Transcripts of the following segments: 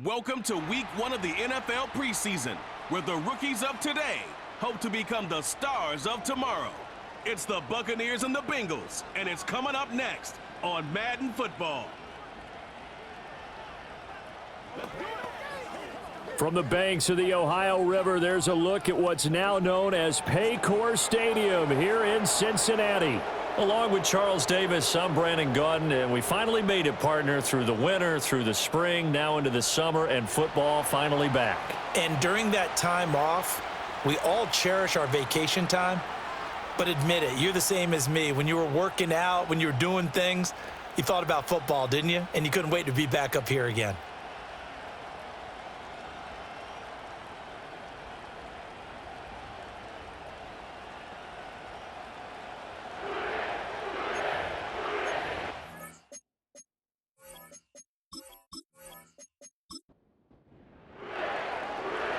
Welcome to week 1 of the NFL preseason, where the rookies of today hope to become the stars of tomorrow. It's the Buccaneers and the Bengals, and it's coming up next on Madden Football. From the banks of the Ohio River, there's a look at what's now known as Paycor Stadium here in Cincinnati. Along with Charles Davis, I'm Brandon Gaudin, and we finally made it, partner, through the winter, through the spring, now into the summer, and football finally back. And during that time off, we all cherish our vacation time. But admit it, you're the same as me. When you were working out, when you were doing things, you thought about football, didn't you? And you couldn't wait to be back up here again.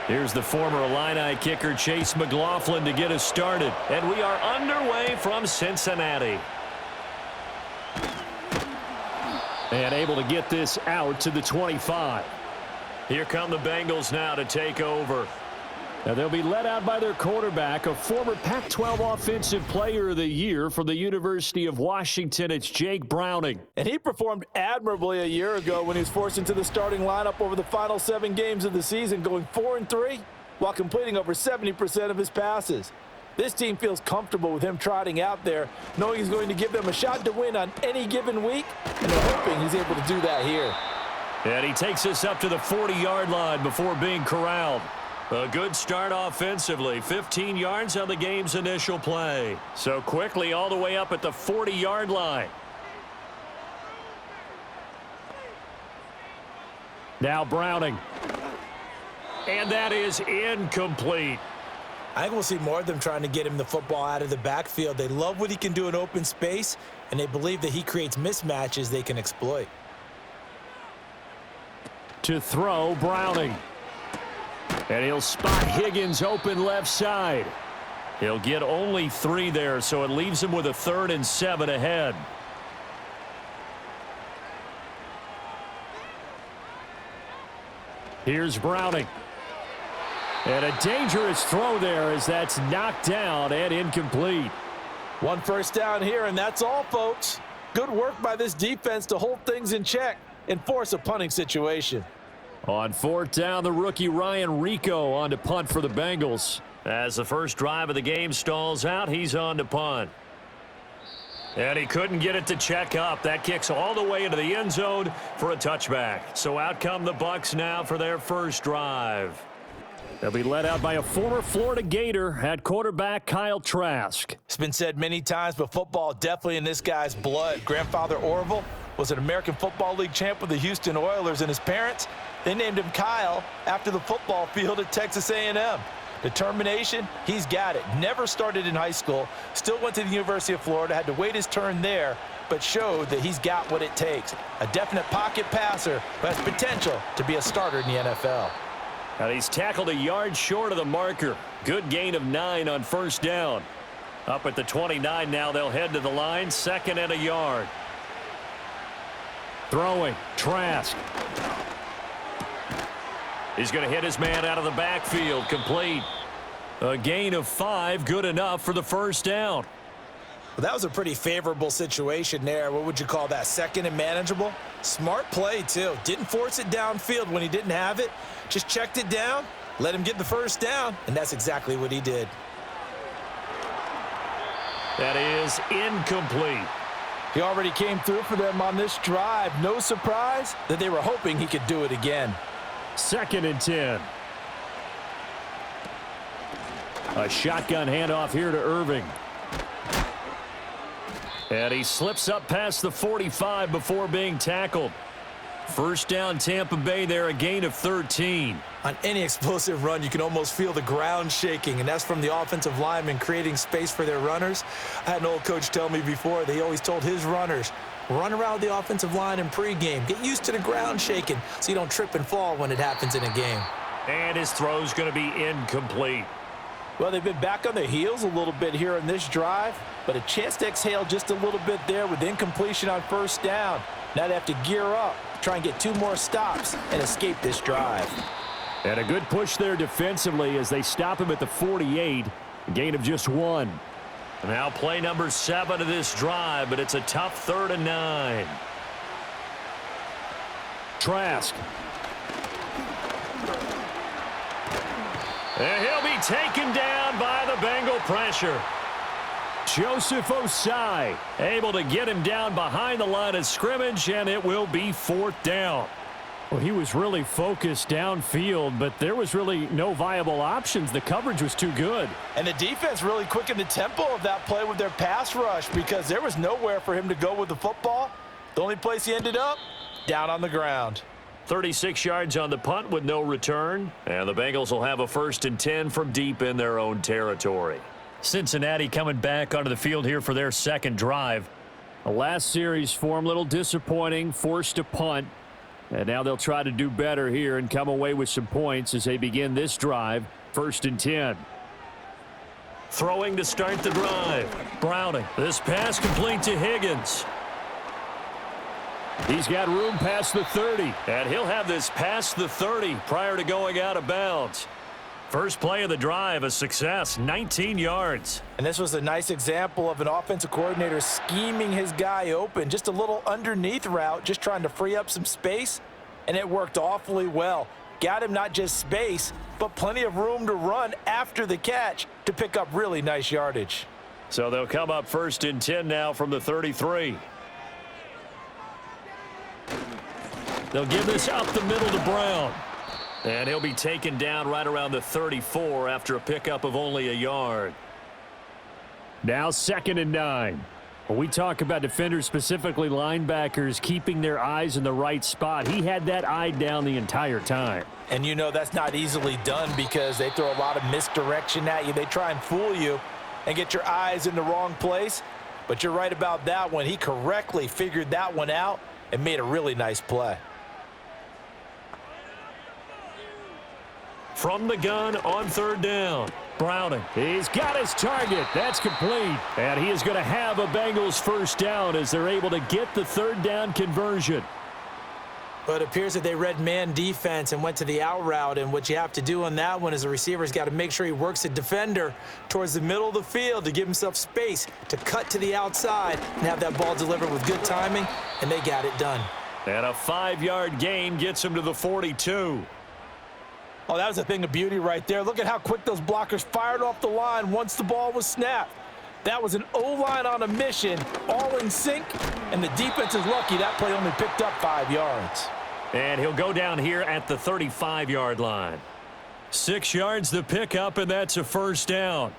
Here's the former Illini kicker Chase McLaughlin to get us started. And we are underway from Cincinnati. And able to get this out to the 25. Here come the Bengals now to take over. Now they'll be led out by their quarterback, a former Pac-12 Offensive Player of the Year from the University of Washington. It's Jake Browning. And he performed admirably a year ago when he was forced into the starting lineup over the final 7 games of the season, going 4-3 while completing over 70% of his passes. This team feels comfortable with him trotting out there, knowing he's going to give them a shot to win on any given week, and they're hoping he's able to do that here. And he takes us up to the 40-yard line before being corralled. A good start offensively, 15 yards on the game's initial play. So quickly all the way up at the 40-yard line. Now Browning. And that is incomplete. I think we'll see more of them trying to get him the football out of the backfield. They love what he can do in open space, and they believe that he creates mismatches they can exploit. To throw, Browning. And he'll spot Higgins open left side. He'll get only 3 there, so it leaves him with a 3rd and 7 ahead. Here's Browning. And a dangerous throw there as that's knocked down and incomplete. 1 first down here, and that's all, folks. Good work by this defense to hold things in check and force a punting situation. On 4th down, the rookie Ryan Rico on to punt for the Bengals. As the first drive of the game stalls out, he's on to punt. And he couldn't get it to check up. That kicks all the way into the end zone for a touchback. So out come the Bucs now for their first drive. They'll be led out by a former Florida Gator at quarterback Kyle Trask. It's been said many times, but football definitely in this guy's blood. Grandfather Orville was an American Football League champ with the Houston Oilers, and his parents, they named him Kyle after the football field at Texas A&M. Determination, he's got it. Never started in high school, still went to the University of Florida, had to wait his turn there, but showed that he's got what it takes. A definite pocket passer who has potential to be a starter in the NFL. And he's tackled a yard short of the marker. Good gain of 9 on 1st down. Up at the 29 now, they'll head to the line, 2nd and a yard. Throwing, Trask. He's going to hit his man out of the backfield, complete. A gain of 5, good enough for the 1st down. Well, that was a pretty favorable situation there. What would you call that? 2nd and manageable? Smart play, too. Didn't force it downfield when he didn't have it. Just checked it down, let him get the 1st down, and that's exactly what he did. That is incomplete. He already came through for them on this drive. No surprise that they were hoping he could do it again. 2nd and 10. A shotgun handoff here to Irving. And he slips up past the 45 before being tackled. 1st down, Tampa Bay there, a gain of 13. On any explosive run, you can almost feel the ground shaking, and that's from the offensive linemen creating space for their runners. I had an old coach tell me before, they always told his runners, run around the offensive line in pregame. Get used to the ground shaking so you don't trip and fall when it happens in a game. And his throw's going to be incomplete. Well, they've been back on their heels a little bit here in this drive, but a chance to exhale just a little bit there with incompletion on first down. Now they have to gear up, try and get 2 more stops, and escape this drive. And a good push there defensively as they stop him at the 48, a gain of just 1. Now play number 7 of this drive, but it's a tough 3rd and 9. Trask. And he'll be taken down by the Bengal pressure. Joseph Osai able to get him down behind the line of scrimmage, and it will be 4th down. Well, he was really focused downfield, but there was really no viable options. The coverage was too good. And the defense really quickened the tempo of that play with their pass rush because there was nowhere for him to go with the football. The only place he ended up, down on the ground. 36 yards on the punt with no return, and the Bengals will have a 1st and 10 from deep in their own territory. Cincinnati coming back onto the field here for their 2nd drive. The last series for them, a little disappointing, forced a punt. And now they'll try to do better here and come away with some points as they begin this drive, 1st and 10. Throwing to start the drive. Browning. This pass complete to Higgins. He's got room past the 30, and he'll have this past the 30 prior to going out of bounds. First play of the drive, a success, 19 yards. And this was a nice example of an offensive coordinator scheming his guy open. Just a little underneath route, just trying to free up some space, and it worked awfully well. Got him not just space, but plenty of room to run after the catch to pick up really nice yardage. So they'll come up 1st and 10 now from the 33. They'll give this up the middle to Brown. And he'll be taken down right around the 34 after a pickup of only a yard. Now 2nd and 9. When we talk about defenders, specifically linebackers, keeping their eyes in the right spot, he had that eye down the entire time. And you know that's not easily done because they throw a lot of misdirection at you. They try and fool you and get your eyes in the wrong place. But you're right about that one. He correctly figured that one out and made a really nice play. From the gun on 3rd down. Browning. He's got his target. That's complete. And he is going to have a Bengals 1st down as they're able to get the 3rd down conversion. But it appears that they read man defense and went to the out route. And what you have to do on that one is the receiver's got to make sure he works the defender towards the middle of the field to give himself space to cut to the outside and have that ball delivered with good timing. And they got it done. And a 5-yard gain gets him to the 42. Oh, that was a thing of beauty right there. Look at how quick those blockers fired off the line once the ball was snapped. That was an O-line on a mission, all in sync, and the defense is lucky that play only picked up 5 yards. And he'll go down here at the 35-yard line. 6 yards the pickup, and that's a 1st down.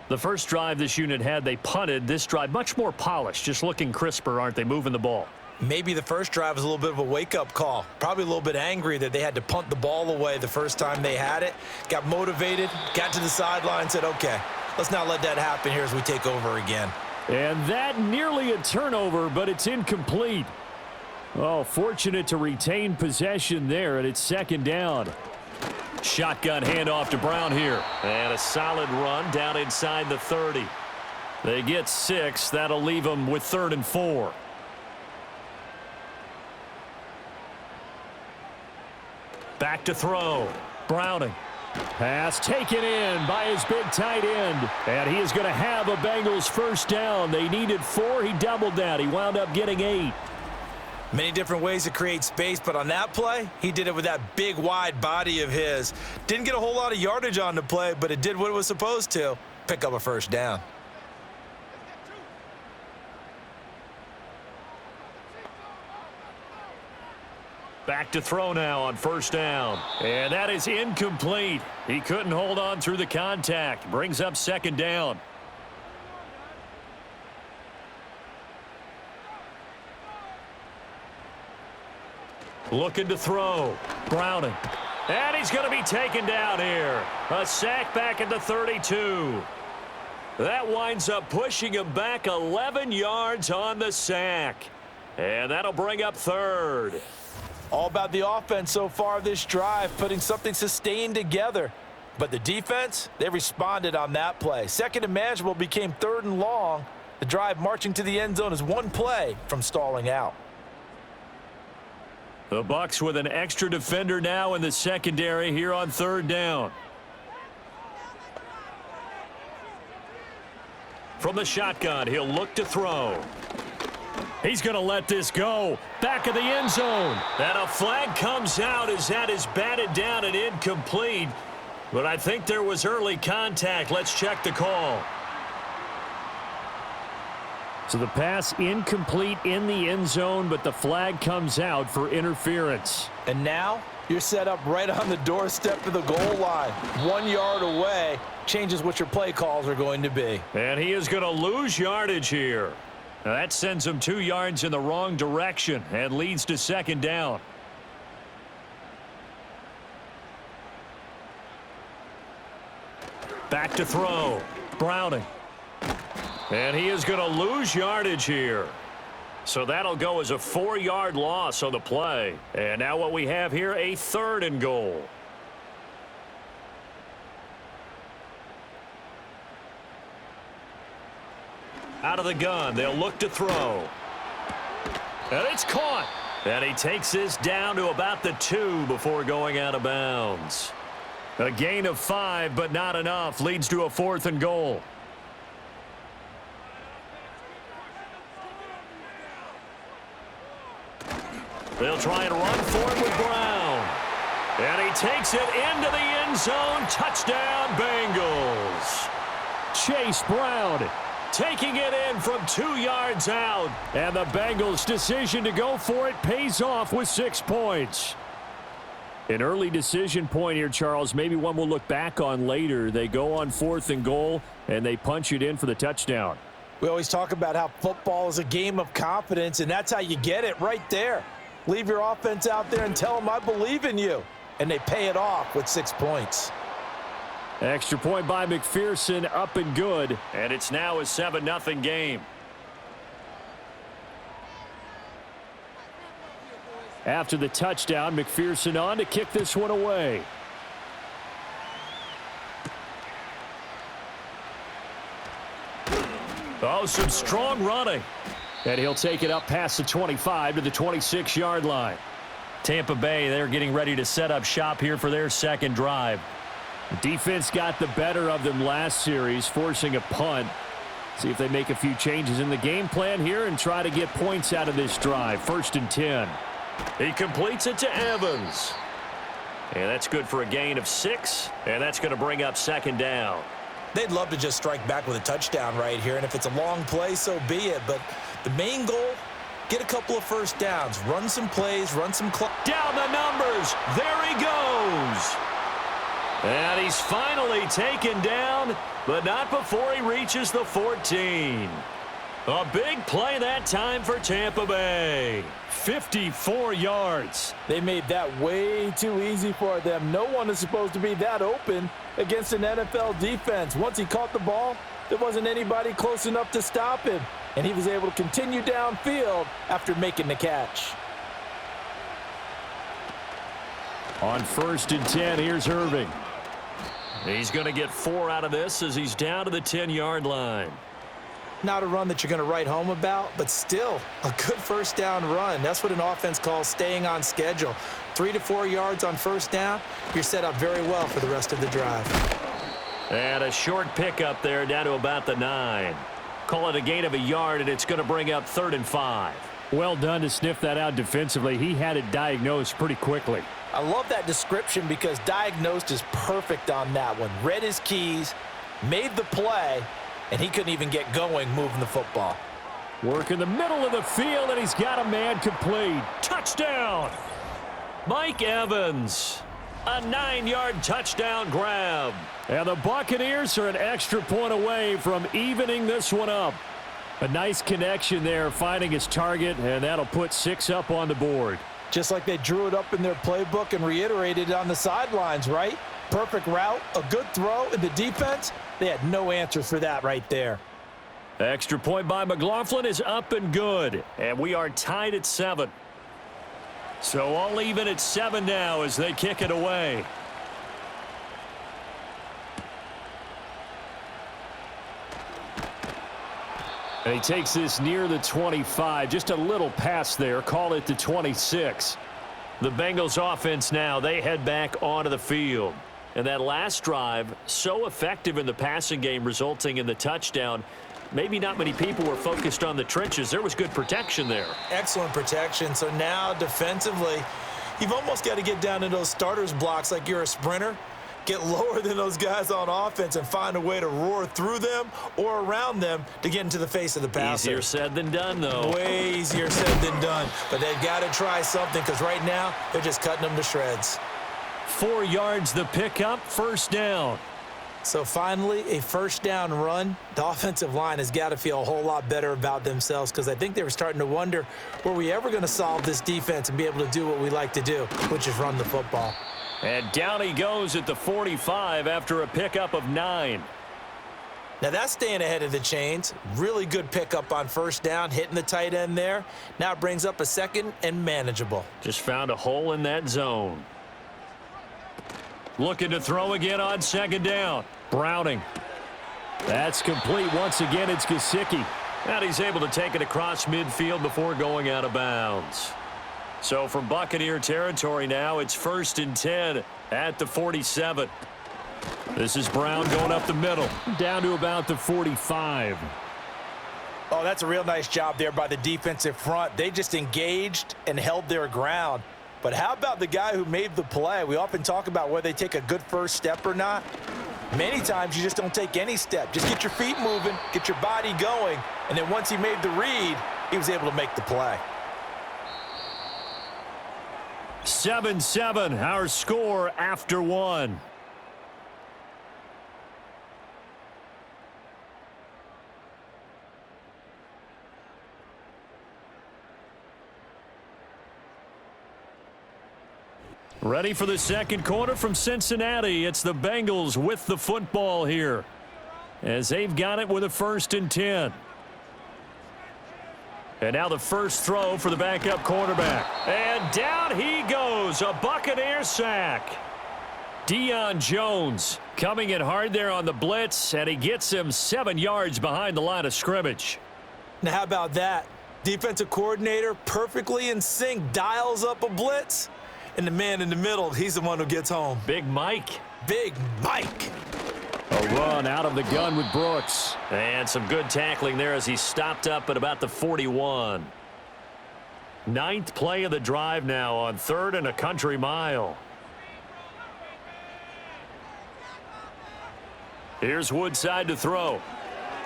The first drive this unit had, they punted. This drive, much more polished, just looking crisper, aren't they, moving the ball? Maybe the first drive was a little bit of a wake-up call. Probably a little bit angry that they had to punt the ball away the first time they had it. Got motivated, got to the sideline, said, okay, let's not let that happen here as we take over again. And that nearly a turnover, but it's incomplete. Oh, fortunate to retain possession there, and it's 2nd down. Shotgun handoff to Brown here. And a solid run down inside the 30. They get 6. That'll leave them with 3rd and 4. Back to throw. Browning. Pass taken in by his big tight end. And he is going to have a Bengals 1st down. They needed 4. He doubled that. He wound up getting 8. Many different ways to create space, but on that play, he did it with that big, wide body of his. Didn't get a whole lot of yardage on the play, but it did what it was supposed to. Pick up a 1st down. Back to throw now on 1st down. And that is incomplete. He couldn't hold on through the contact. Brings up 2nd down. Looking to throw. Browning. And he's going to be taken down here. A sack back at the 32. That winds up pushing him back 11 yards on the sack. And that'll bring up 3rd. All about the offense so far this drive, putting something sustained together. But the defense, they responded on that play. Second and manageable became 3rd and long. The drive marching to the end zone is 1 play from stalling out. The Bucs with an extra defender now in the secondary here on 3rd down. From the shotgun, he'll look to throw. He's going to let this go. Back of the end zone. And a flag comes out as that is batted down and incomplete. But I think there was early contact. Let's check the call. So the pass incomplete in the end zone, but the flag comes out for interference. And now you're set up right on the doorstep of the goal line. 1 yard away changes what your play calls are going to be. And he is going to lose yardage here. Now that sends him 2 yards in the wrong direction and leads to 2nd down. Back to throw. Browning. And he is going to lose yardage here. So that'll go as a 4-yard loss on the play. And now what we have here, a 3rd and goal. Out of the gun, they'll look to throw. And it's caught. And he takes this down to about the 2 before going out of bounds. A gain of 5, but not enough. Leads to a 4th and goal. They'll try and run for it with Brown. And he takes it into the end zone. Touchdown, Bengals. Chase Brown taking it in from 2 yards out. And the Bengals' decision to go for it pays off with 6 points. An early decision point here, Charles. Maybe one we'll look back on later. They go on 4th and goal, and they punch it in for the touchdown. We always talk about how football is a game of confidence, and that's how you get it right there. Leave your offense out there and tell them, I believe in you. And they pay it off with 6 points. Extra point by McPherson, up and good. And it's now a 7-0 game. After the touchdown, McPherson on to kick this one away. Oh, some strong running. And he'll take it up past the 25 to the 26-yard line. Tampa Bay, they're getting ready to set up shop here for their 2nd drive. The defense got the better of them last series, forcing a punt. See if they make a few changes in the game plan here and try to get points out of this drive. 1st and 10. He completes it to Evans. And that's good for a gain of 6. And that's going to bring up 2nd down. They'd love to just strike back with a touchdown right here. And if it's a long play, so be it. But the main goal, get a couple of 1st downs. Run some plays, run some clock. Down the numbers. There he goes. And he's finally taken down, but not before he reaches the 14. A big play that time for Tampa Bay. 54 yards. They made that way too easy for them. No one is supposed to be that open against an NFL defense. Once he caught the ball, there wasn't anybody close enough to stop him. And he was able to continue downfield after making the catch. On 1st and 10, here's Irving. He's going to get 4 out of this as he's down to the 10-yard line. Not a run that you're going to write home about, but still a good 1st down run. That's what an offense calls staying on schedule. 3 to 4 yards on 1st down, you're set up very well for the rest of the drive. And a short pickup there down to about the 9. Call it a gain of a yard, and it's going to bring up 3rd and 5. Well done to sniff that out defensively. He had it diagnosed pretty quickly. I love that description because diagnosed is perfect on that one. Read his keys, made the play, and he couldn't even get going moving the football. Work in the middle of the field, and he's got a man complete. Touchdown! Mike Evans. A 9-yard touchdown grab. And the Buccaneers are an extra point away from evening this one up. A nice connection there, finding his target, and that'll put 6 up on the board. Just like they drew it up in their playbook and reiterated it on the sidelines, right? Perfect route, a good throw, and the defense, they had no answer for that right there. Extra point by McLaughlin is up and good, and we are tied at 7. So all even at 7 now as they kick it away. And he takes this near the 25. Just a little pass there. Call it the 26. The Bengals offense now, they head back onto the field. And that last drive, so effective in the passing game, resulting in the touchdown. Maybe not many people were focused on the trenches. There was good protection there. Excellent protection. So now defensively, you've almost got to get down to those starters blocks like you're a sprinter. Get lower than those guys on offense and find a way to roar through them or around them to get into the face of the passer. Easier said than done, though. Way easier said than done. But they've got to try something because right now they're just cutting them to shreds. 4 yards the pickup, first down. So finally, a first down run. The offensive line has got to feel a whole lot better about themselves because I think they were starting to wonder, were we ever going to solve this defense and be able to do what we like to do, which is run the football. And down he goes at the 45 after a pickup of 9. Now that's staying ahead of the chains. Really good pickup on first down, hitting the tight end there. Now it brings up a second and manageable. Just found a hole in that zone. Looking to throw again on second down. Browning. That's complete. Once again, it's Gesicki. And he's able to take it across midfield before going out of bounds. So from Buccaneer territory now, it's 1st and 10 at the 47. This is Brown going up the middle, down to about the 45. Oh, that's a real nice job there by the defensive front. They just engaged and held their ground. But how about the guy who made the play? We often talk about whether they take a good first step or not. Many times you just don't take any step. Just get your feet moving, get your body going, and then once he made the read, he was able to make the play. 7-7, our score after 1. Ready for the second quarter from Cincinnati. It's the Bengals with the football here as they've got it with a 1st and 10. And now the first throw for the backup quarterback. And down he goes, a Buccaneer sack. Deion Jones coming in hard there on the blitz, and he gets him 7 yards behind the line of scrimmage. Now how about that? Defensive coordinator perfectly in sync, dials up a blitz, and the man in the middle, he's the one who gets home. Big Mike. Big Mike. A run out of the gun with Brooks. And some good tackling there as he stopped up at about the 41. 9th play of the drive now on 3rd and a country mile. Here's Woodside to throw.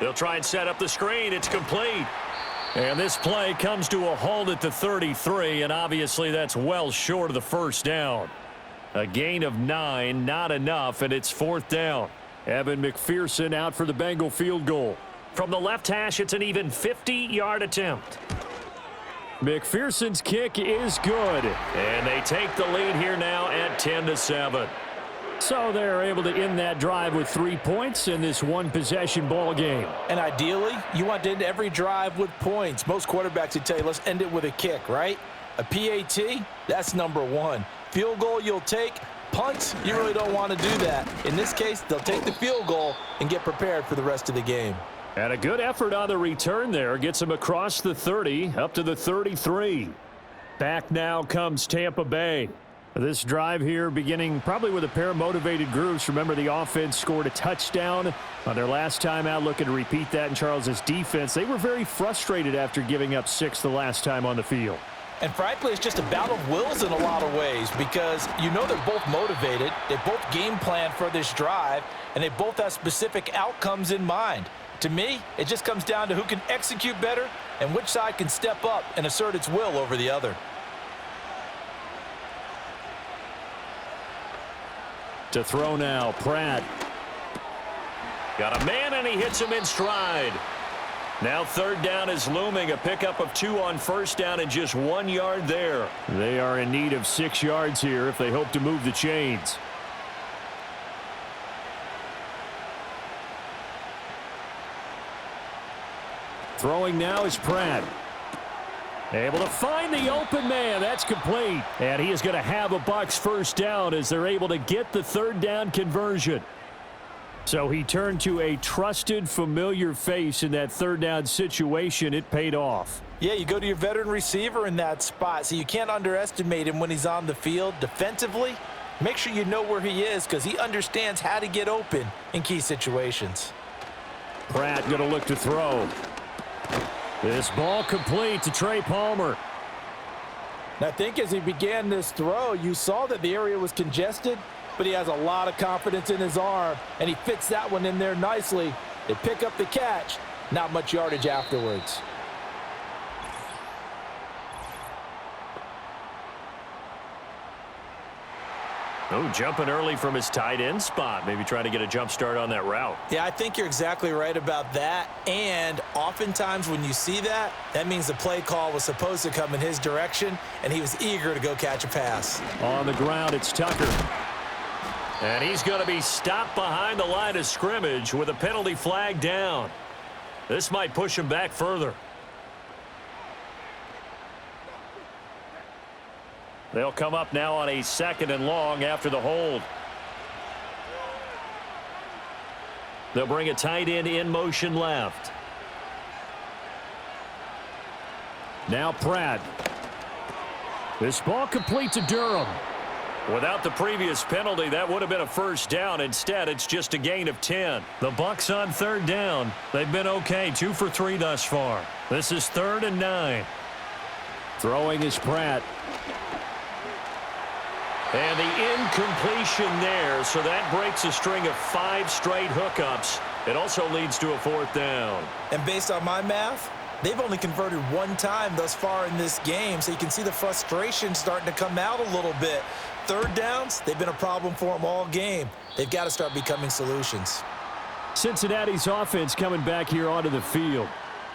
They'll try and set up the screen. It's complete. And this play comes to a halt at the 33, and obviously that's well short of the first down. A gain of 9, not enough, and it's 4th down. Evan McPherson out for the Bengal field goal. From the left hash, it's an even 50-yard attempt. McPherson's kick is good. And they take the lead here now at 10-7. So they're able to end that drive with 3 points in this one-possession ball game. And ideally, you want to end every drive with points. Most quarterbacks would tell you, let's end it with a kick, right? A PAT, that's number 1. Field goal you'll take. Punts, you really don't want to do that. In this case, they'll take the field goal and get prepared for the rest of the game. And a good effort on the return there. Gets him across the 30, up to the 33. Back now comes Tampa Bay. This drive here beginning probably with a pair of motivated groups. Remember, the offense scored a touchdown on their last time out. Looking to repeat that in Charles's defense. They were very frustrated after giving up 6 the last time on the field. And frankly, it's just a battle of wills in a lot of ways because you know they're both motivated. They both game plan for this drive, and they both have specific outcomes in mind. To me, it just comes down to who can execute better and which side can step up and assert its will over the other. To throw now, Pratt. Got a man, and he hits him in stride. Now 3rd down is looming. A pickup of 2 on first down and just 1 yard there. They are in need of 6 yards here if they hope to move the chains. Throwing now is Pratt. Able to find the open man. That's complete. And he is going to have a Bucs first down as they're able to get the 3rd down conversion. So he turned to a trusted, familiar face in that third down situation. It paid off. Yeah, you go to your veteran receiver in that spot, so you can't underestimate him when he's on the field. Defensively, make sure you know where he is because he understands how to get open in key situations. Pratt going to look to throw. This ball complete to Trey Palmer. I think as he began this throw, you saw that the area was congested, but he has a lot of confidence in his arm, and he fits that one in there nicely. They pick up the catch, not much yardage afterwards. Oh, jumping early from his tight end spot. Maybe trying to get a jump start on that route. Yeah, I think you're exactly right about that. And oftentimes when you see that, that means the play call was supposed to come in his direction, and he was eager to go catch a pass. On the ground, it's Tucker. And he's going to be stopped behind the line of scrimmage with a penalty flag down. This might push him back further. They'll come up now on a 2nd and long after the hold. They'll bring a tight end in motion left. Now Pratt. This ball complete to Durham. Without the previous penalty, that would have been a first down. Instead, it's just a gain of 10. The Bucs on 3rd down. They've been okay, 2 for 3 thus far. This is 3rd and 9. Throwing is Pratt. And the incompletion there, so that breaks a string of 5 straight hookups. It also leads to a 4th down. And based on my math, they've only converted 1 time thus far in this game, so you can see the frustration starting to come out a little bit. 3rd downs, they've been a problem for them all game. They've got to start becoming solutions. Cincinnati's offense coming back here onto the field.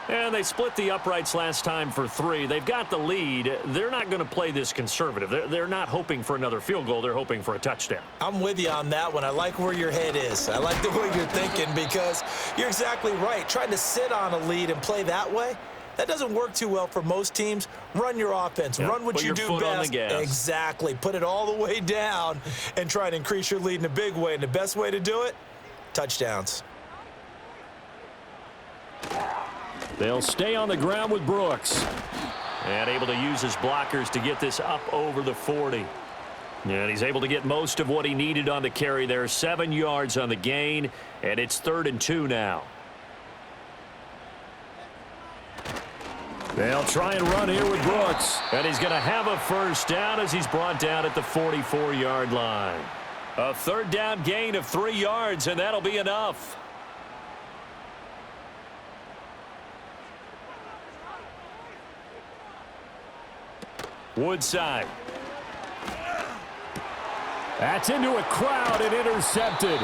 And they split the uprights last time for 3. They've got the lead. They're not going to play this conservative. They're not hoping for another field goal. They're hoping for a touchdown. I'm with you on that one. I like where your head is. I like the way you're thinking because you're exactly right. Trying to sit on a lead and play that way, that doesn't work too well for most teams. Run your offense. Yep. Run what Put you your do foot best. on the gas. Exactly. Put it all the way down and try and increase your lead in a big way. And the best way to do it, touchdowns. They'll stay on the ground with Brooks. And able to use his blockers to get this up over the 40. And he's able to get most of what he needed on the carry there. 7 yards on the gain, and it's 3rd and 2 now. They'll try and run here with Brooks. And he's going to have a first down as he's brought down at the 44-yard line. A 3rd down gain of 3 yards, and that'll be enough. Woodside. That's into a crowd and intercepted.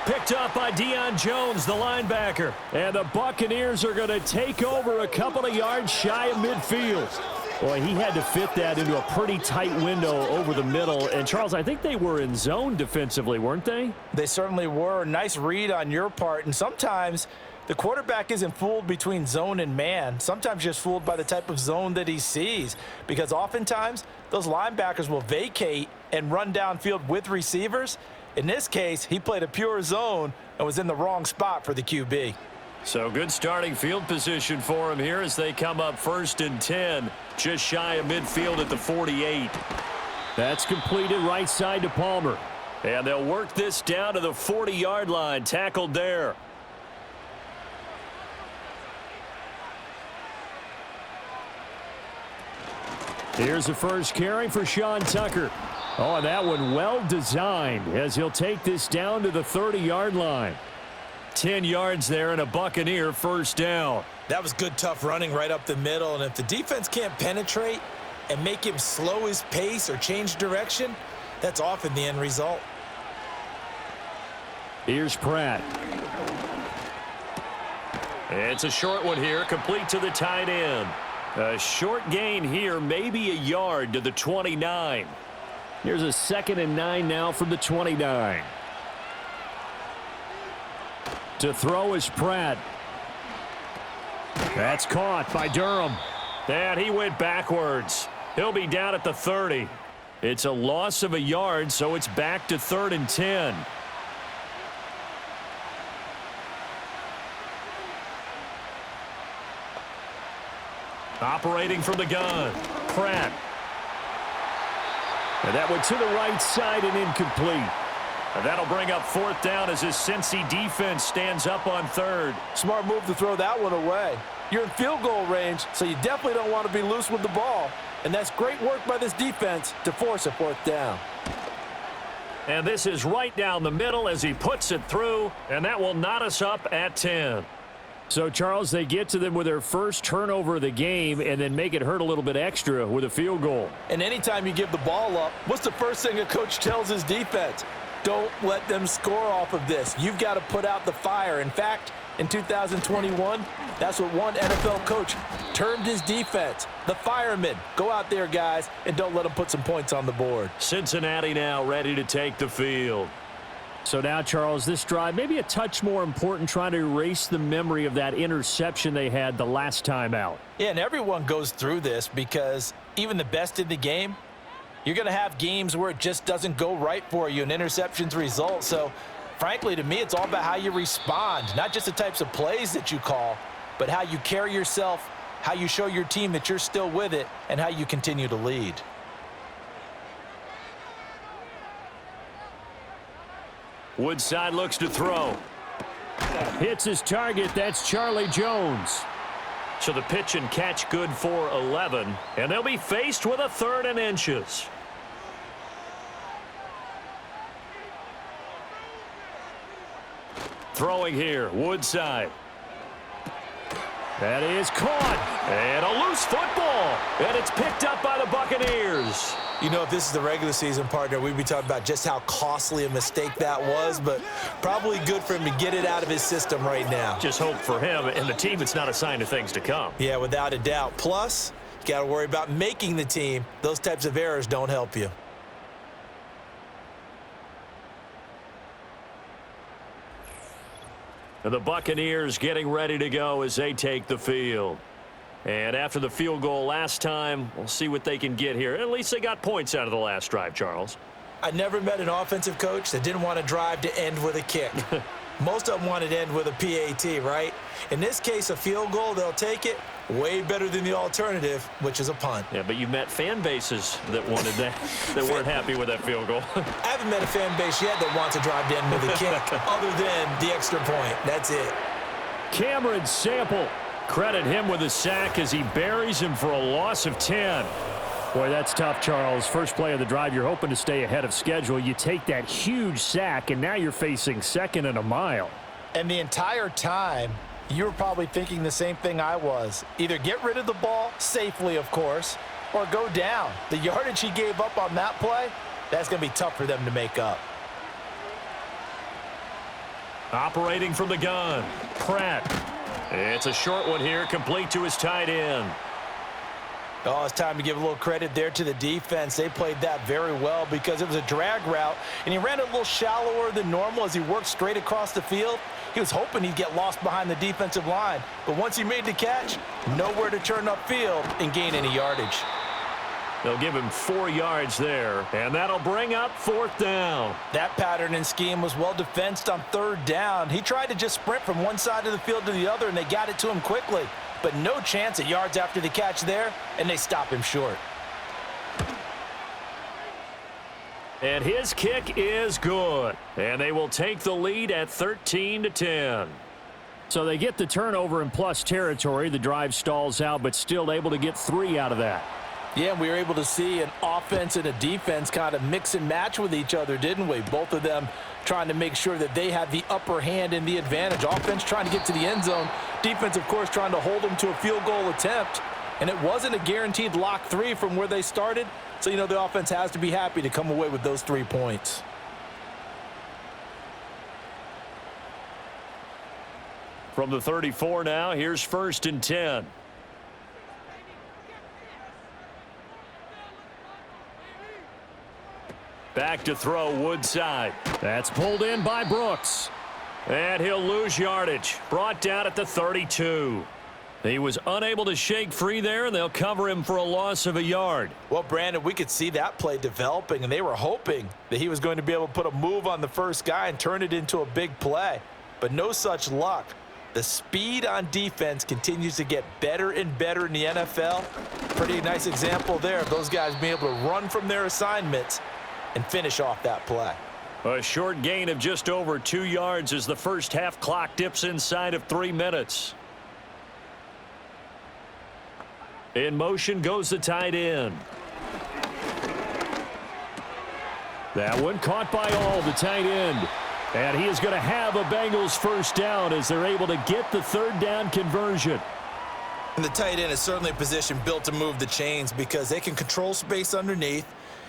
Picked up by Deion Jones, the linebacker. And the Buccaneers are going to take over a couple of yards shy of midfield. Boy, he had to fit that into a pretty tight window over the middle. And, Charles, I think they were in zone defensively, weren't they? They certainly were. Nice read on your part. And sometimes the quarterback isn't fooled between zone and man. Sometimes just fooled by the type of zone that he sees. Because oftentimes, those linebackers will vacate and run downfield with receivers. In this case, he played a pure zone and was in the wrong spot for the QB. So good starting field position for him here as they come up 1st and 10, just shy of midfield at the 48. That's completed right side to Palmer. And they'll work this down to the 40-yard line, tackled there. Here's the first carry for Sean Tucker. Oh, and that one well designed as he'll take this down to the 30-yard line. 10 yards there and a Buccaneer first down. That was good, tough running right up the middle. And if the defense can't penetrate and make him slow his pace or change direction, that's often the end result. Here's Pratt. It's a short one here, complete to the tight end. A short gain here, maybe a yard to the 29. Here's a 2nd and 9 now from the 29. To throw is Pratt. That's caught by Durham. And he went backwards. He'll be down at the 30. It's a loss of a yard, so it's back to 3rd and 10. Operating from the gun, Pratt. And that one to the right side and incomplete. And that'll bring up 4th down as his Cincy defense stands up on 3rd. Smart move to throw that one away. You're in field goal range, so you definitely don't want to be loose with the ball. And that's great work by this defense to force a 4th down. And this is right down the middle as he puts it through, and that will knot us up at 10. So, Charles, they get to them with their first turnover of the game and then make it hurt a little bit extra with a field goal. And anytime you give the ball up, what's the first thing a coach tells his defense? Don't let them score off of this. You've got to put out the fire. In fact, in 2021, that's what one NFL coach termed his defense. The firemen. Go out there, guys, and don't let them put some points on the board. Cincinnati now ready to take the field. So now, Charles, this drive maybe a touch more important, trying to erase the memory of that interception they had the last time out. Yeah, and everyone goes through this because even the best in the game, you're going to have games where it just doesn't go right for you and interceptions result. So, frankly, to me, it's all about how you respond, not just the types of plays that you call, but how you carry yourself, how you show your team that you're still with it, and how you continue to lead. Woodside looks to throw. Hits his target. That's Charlie Jones. So the pitch and catch good for 11, and they'll be faced with a 3rd and inches. Throwing here, Woodside. That is caught. And a loose football, and it's picked up by the Buccaneers. You know, if this is the regular season, partner, we'd be talking about just how costly a mistake that was, but probably good for him to get it out of his system right now. Just hope for him and the team it's not a sign of things to come. Yeah, without a doubt. Plus, you got to worry about making the team. Those types of errors don't help you. And the Buccaneers getting ready to go as they take the field. And after the field goal last time, we'll see what they can get here. At least they got points out of the last drive, Charles. I never met an offensive coach that didn't want to drive to end with a kick. Most of them wanted to end with a PAT, right? In this case, a field goal, they'll take it. Way better than the alternative, which is a punt. Yeah, but you've met fan bases that wanted that, that weren't happy with that field goal. I haven't met a fan base yet that wants to drive to end with a kick other than the extra point. That's it. Cameron Sample. Credit him with a sack as he buries him for a loss of 10. Boy, that's tough, Charles. First play of the drive, you're hoping to stay ahead of schedule. You take that huge sack, and now you're facing 2nd and a mile. And the entire time, you were probably thinking the same thing I was. Either get rid of the ball, safely, of course, or go down. The yardage he gave up on that play, that's going to be tough for them to make up. Operating from the gun, Pratt. It's a short one here, complete to his tight end. Oh, it's time to give a little credit there to the defense. They played that very well because it was a drag route, and he ran a little shallower than normal as he worked straight across the field. He was hoping he'd get lost behind the defensive line, but once he made the catch, nowhere to turn upfield and gain any yardage. They'll give him 4 yards there, and that'll bring up 4th down. That pattern and scheme was well defensed on 3rd down. He tried to just sprint from one side of the field to the other, and they got it to him quickly. But no chance at yards after the catch there, and they stop him short. And his kick is good, and they will take the lead at 13-10. So they get the turnover in plus territory. The drive stalls out, but still able to get 3 out of that. Yeah, we were able to see an offense and a defense kind of mix and match with each other, didn't we? Both of them trying to make sure that they had the upper hand and the advantage. Offense trying to get to the end zone. Defense, of course, trying to hold them to a field goal attempt. And it wasn't a guaranteed lock 3 from where they started. So, you know, the offense has to be happy to come away with those 3 points. From the 34 now, here's 1st and 10. Back to throw, Woodside. That's pulled in by Brooks. And he'll lose yardage. Brought down at the 32. He was unable to shake free there, and they'll cover him for a loss of a yard. Well, Brandon, we could see that play developing, and they were hoping that he was going to be able to put a move on the first guy and turn it into a big play. But no such luck. The speed on defense continues to get better and better in the NFL. Pretty nice example there of those guys being able to run from their assignments and finish off that play. A short gain of just over 2 yards as the first half clock dips inside of 3 minutes. In motion goes the tight end. That one caught by All, the tight end. And he is going to have a Bengals first down as they're able to get the third down conversion. And the tight end is certainly a position built to move the chains because they can control space underneath.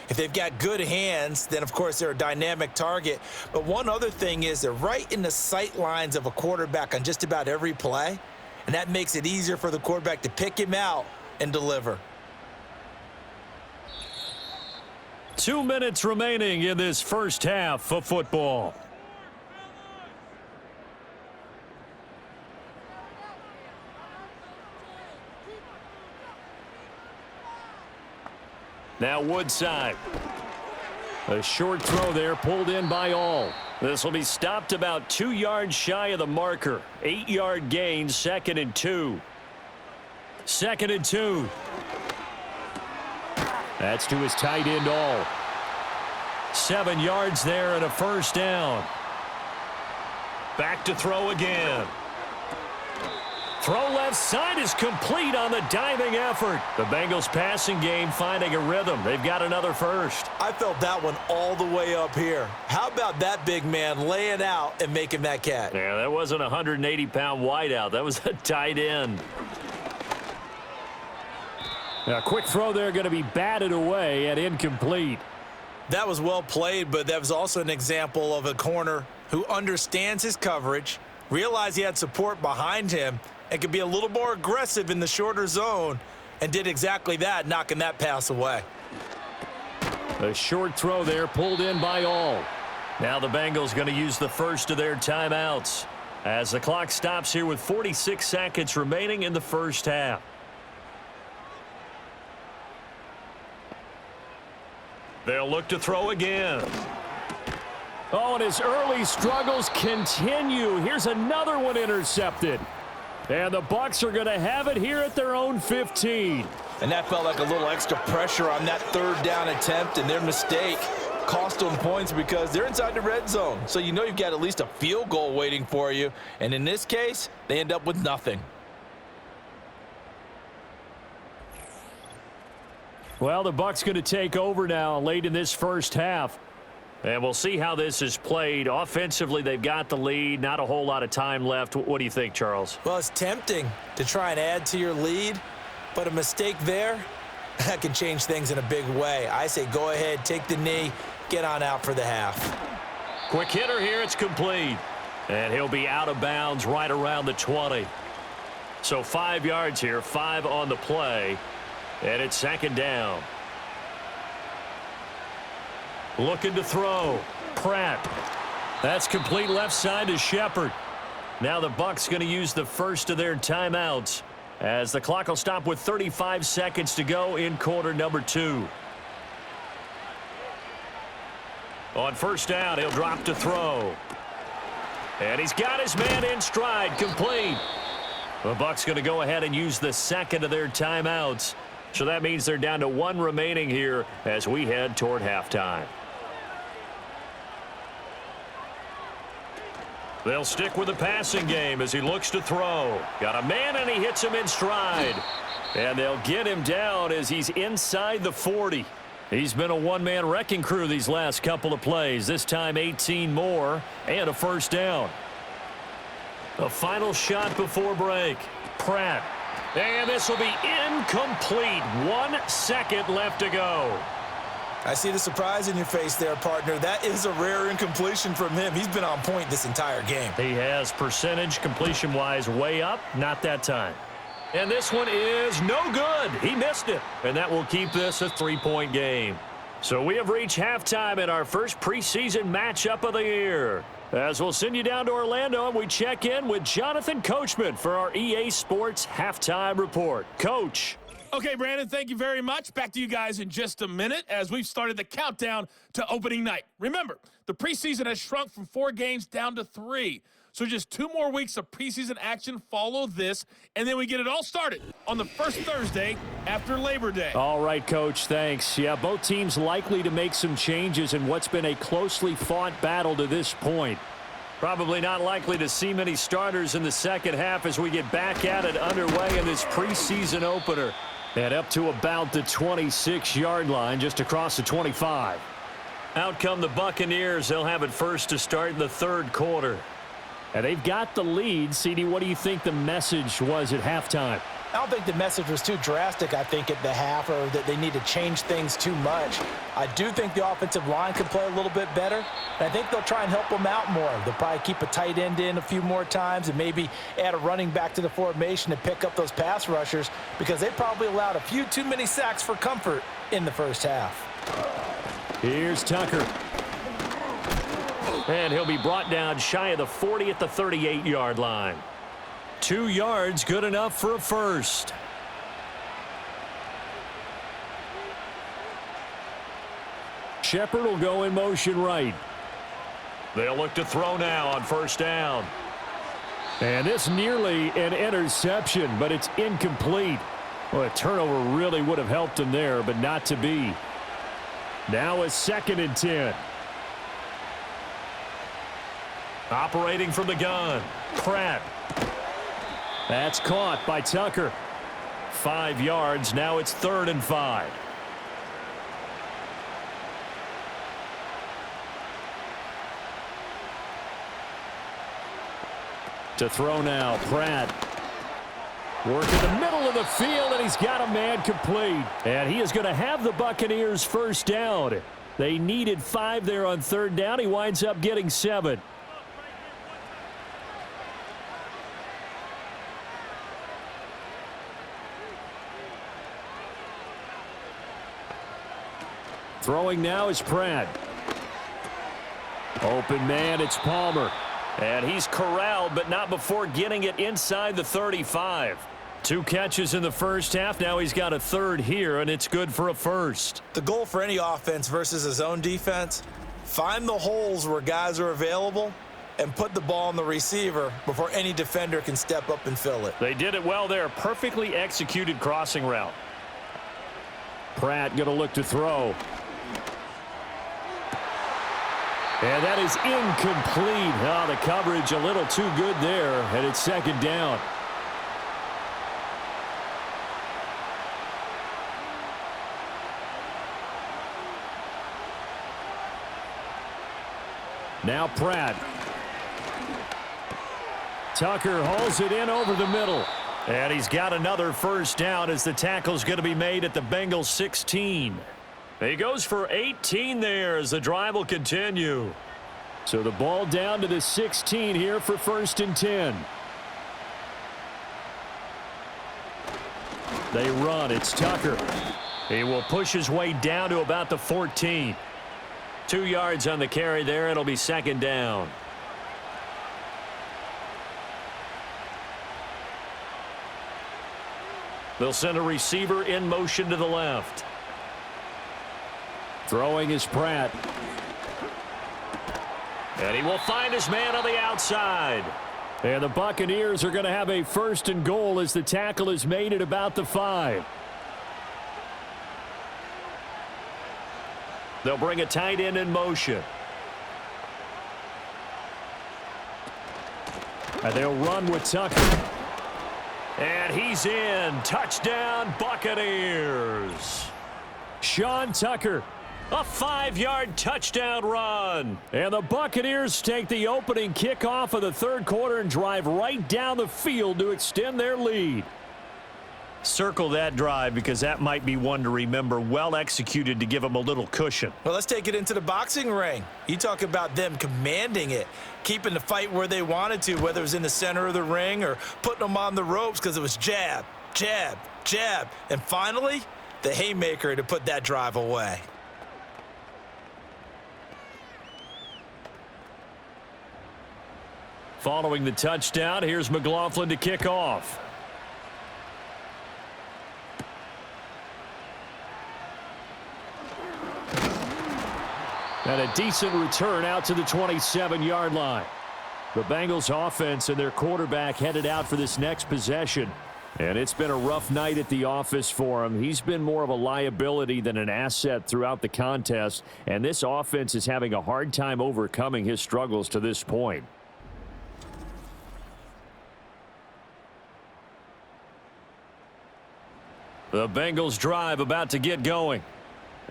If they've got good hands, then, of course, they're a dynamic target. But one other thing is they're right in the sight lines of a quarterback on just about every play, and that makes it easier for the quarterback to pick him out and deliver. 2 minutes remaining in this first half of football. Now Woodside. A short throw there pulled in by All. This will be stopped about 2 yards shy of the marker. 8-yard gain, 2nd and 2. 2nd and 2. That's to his tight end All. 7 yards there and a first down. Back to throw again. Throw left side is complete on the diving effort. The Bengals passing game finding a rhythm. They've got another first. I felt that one all the way up here. How about that big man laying out and making that catch? Yeah, that wasn't a 180-pound wideout. That was a tight end. A quick throw there going to be batted away and incomplete. That was well played, but that was also an example of a corner who understands his coverage, realized he had support behind him, and could be a little more aggressive in the shorter zone, and did exactly that, knocking that pass away. A short throw there pulled in by All. Now the Bengals going to use the first of their timeouts as the clock stops here with 46 seconds remaining in the first half. They'll look to throw again. Oh, and his early struggles continue. Here's another one intercepted. And the Bucs are going to have it here at their own 15. And that felt like a little extra pressure on that third down attempt, and their mistake cost them points because they're inside the red zone. So you know you've got at least a field goal waiting for you. And in this case, they end up with nothing. Well, the Bucs going to take over now late in this first half. And we'll see how this is played. Offensively, they've got the lead. Not a whole lot of time left. What do you think, Charles? Well, it's tempting to try and add to your lead, but a mistake there, that can change things in a big way. I say go ahead, take the knee, get on out for the half. Quick hitter here. It's complete. And he'll be out of bounds right around the 20. So 5 yards here, 5 on the play. And it's 2nd down. Looking to throw. Pratt. That's complete left side to Shepard. Now the Bucs going to use the first of their timeouts as the clock will stop with 35 seconds to go in quarter number 2. On first down, he'll drop to throw. And he's got his man in stride, complete. The Bucs going to go ahead and use the second of their timeouts. So that means they're down to 1 remaining here as we head toward halftime. They'll stick with the passing game as he looks to throw. Got a man and he hits him in stride. And they'll get him down as he's inside the 40. He's been a one-man wrecking crew these last couple of plays. This time 18 more and a first down. A final shot before break. Pratt. And this will be incomplete. 1 second left to go. I see the surprise in your face there, partner. That is a rare incompletion from him. He's been on point this entire game. He has percentage completion-wise way up. Not that time. And this one is no good. He missed it. And that will keep this a 3-point game. So we have reached halftime in our first preseason matchup of the year. As we'll send you down to Orlando and we check in with Jonathan Coachman for our EA Sports Halftime Report. Coach. Okay, Brandon, thank you very much. Back to you guys in just a minute as we've started the countdown to opening night. Remember, the preseason has shrunk from 4 games down to 3. So just 2 more weeks of preseason action follow this, and then we get it all started on the first Thursday after Labor Day. All right, Coach, thanks. Yeah, both teams likely to make some changes in what's been a closely fought battle to this point. Probably not likely to see many starters in the second half as we get back at it underway in this preseason opener. And up to about the 26-yard line, just across the 25. Out come the Buccaneers. They'll have it first to start in the third quarter. And they've got the lead. CD, what do you think the message was at halftime? I don't think the message was too drastic, I think, at the half, or that they need to change things too much. I do think the offensive line could play a little bit better, and I think they'll try and help them out more. They'll probably keep a tight end in a few more times and maybe add a running back to the formation to pick up those pass rushers, because they probably allowed a few too many sacks for comfort in the first half. Here's Tucker. And he'll be brought down shy of the 40 at the 38-yard line. 2 yards, good enough for a first. Shepard will go in motion right. They'll look to throw now on first down. And this nearly an interception, but it's incomplete. Well, a turnover really would have helped him there, but not to be. Now a 2nd and 10. Operating from the gun, Pratt. That's caught by Tucker. 5 yards. Now it's 3rd and 5. To throw now, Pratt. Work in the middle of the field, and he's got a man complete. And he is going to have the Buccaneers first down. They needed 5 there on 3rd down. He winds up getting 7. Throwing now is Pratt. Open man, it's Palmer. And he's corralled, but not before getting it inside the 35. 2 catches in the first half. Now he's got a 3rd here, and it's good for a first. The goal for any offense versus his own defense, find the holes where guys are available and put the ball on the receiver before any defender can step up and fill it. They did it well there. Perfectly executed crossing route. Pratt going to look to throw. And that is incomplete. Oh, the coverage a little too good there, and it's 2nd down. Now Pratt. Tucker hauls it in over the middle. And he's got another first down as the tackle's going to be made at the Bengals 16. He goes for 18 there as the drive will continue. So the ball down to the 16 here for 1st and 10. They run. It's Tucker. He will push his way down to about the 14. 2 yards on the carry there. It'll be 2nd down. They'll send a receiver in motion to the left. Throwing is Pratt. And he will find his man on the outside. And the Buccaneers are going to have a 1st and goal as the tackle is made at about the 5. They'll bring a tight end in motion. And they'll run with Tucker. And he's in. Touchdown, Buccaneers. Sean Tucker. A 5-yard touchdown run. And the Buccaneers take the opening kickoff of the 3rd quarter and drive right down the field to extend their lead. Circle that drive because that might be one to remember. Well executed to give them a little cushion. Well, let's take it into the boxing ring. You talk about them commanding it, keeping the fight where they wanted to, whether it was in the center of the ring or putting them on the ropes because it was jab, jab, jab. And finally, the haymaker to put that drive away. Following the touchdown, here's McLaughlin to kick off. And a decent return out to the 27-yard line. The Bengals offense and their quarterback headed out for this next possession. And it's been a rough night at the office for him. He's been more of a liability than an asset throughout the contest. And this offense is having a hard time overcoming his struggles to this point. The Bengals drive about to get going.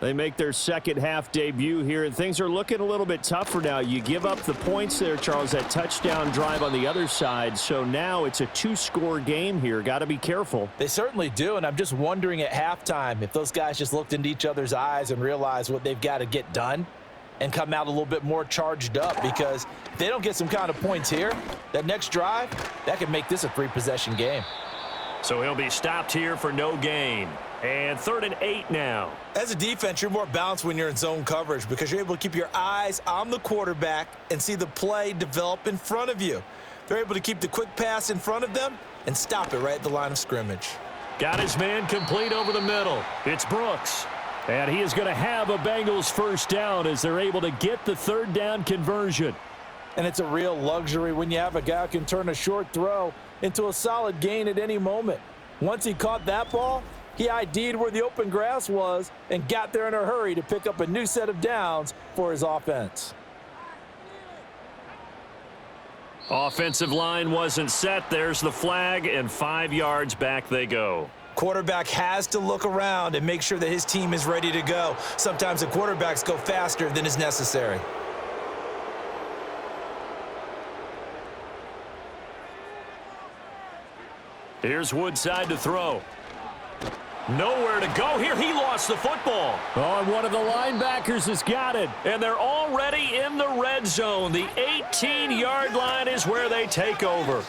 They make their second half debut here, and things are looking a little bit tougher now. You give up the points there, Charles, that touchdown drive on the other side. So now it's a two-score game here. Got to be careful. They certainly do, and I'm just wondering at halftime if those guys just looked into each other's eyes and realized what they've got to get done and come out a little bit more charged up, because if they don't get some kind of points here, that next drive, that could make this a three-possession game. So he'll be stopped here for no gain. And 3rd and 8 now. As a defense, you're more balanced when you're in zone coverage because you're able to keep your eyes on the quarterback and see the play develop in front of you. They're able to keep the quick pass in front of them and stop it right at the line of scrimmage. Got his man complete over the middle. It's Brooks. And he is going to have a Bengals first down as they're able to get the 3rd down conversion. And it's a real luxury when you have a guy who can turn a short throw into a solid gain at any moment. Once he caught that ball, he ID'd where the open grass was and got there in a hurry to pick up a new set of downs for his offense. Offensive line wasn't set. There's the flag, and 5 yards back they go. Quarterback has to look around and make sure that his team is ready to go. Sometimes the quarterbacks go faster than is necessary. Here's Woodside to throw. Nowhere to go here. He lost the football. Oh, and one of the linebackers has got it. And they're already in the red zone. The 18-yard line is where they take over.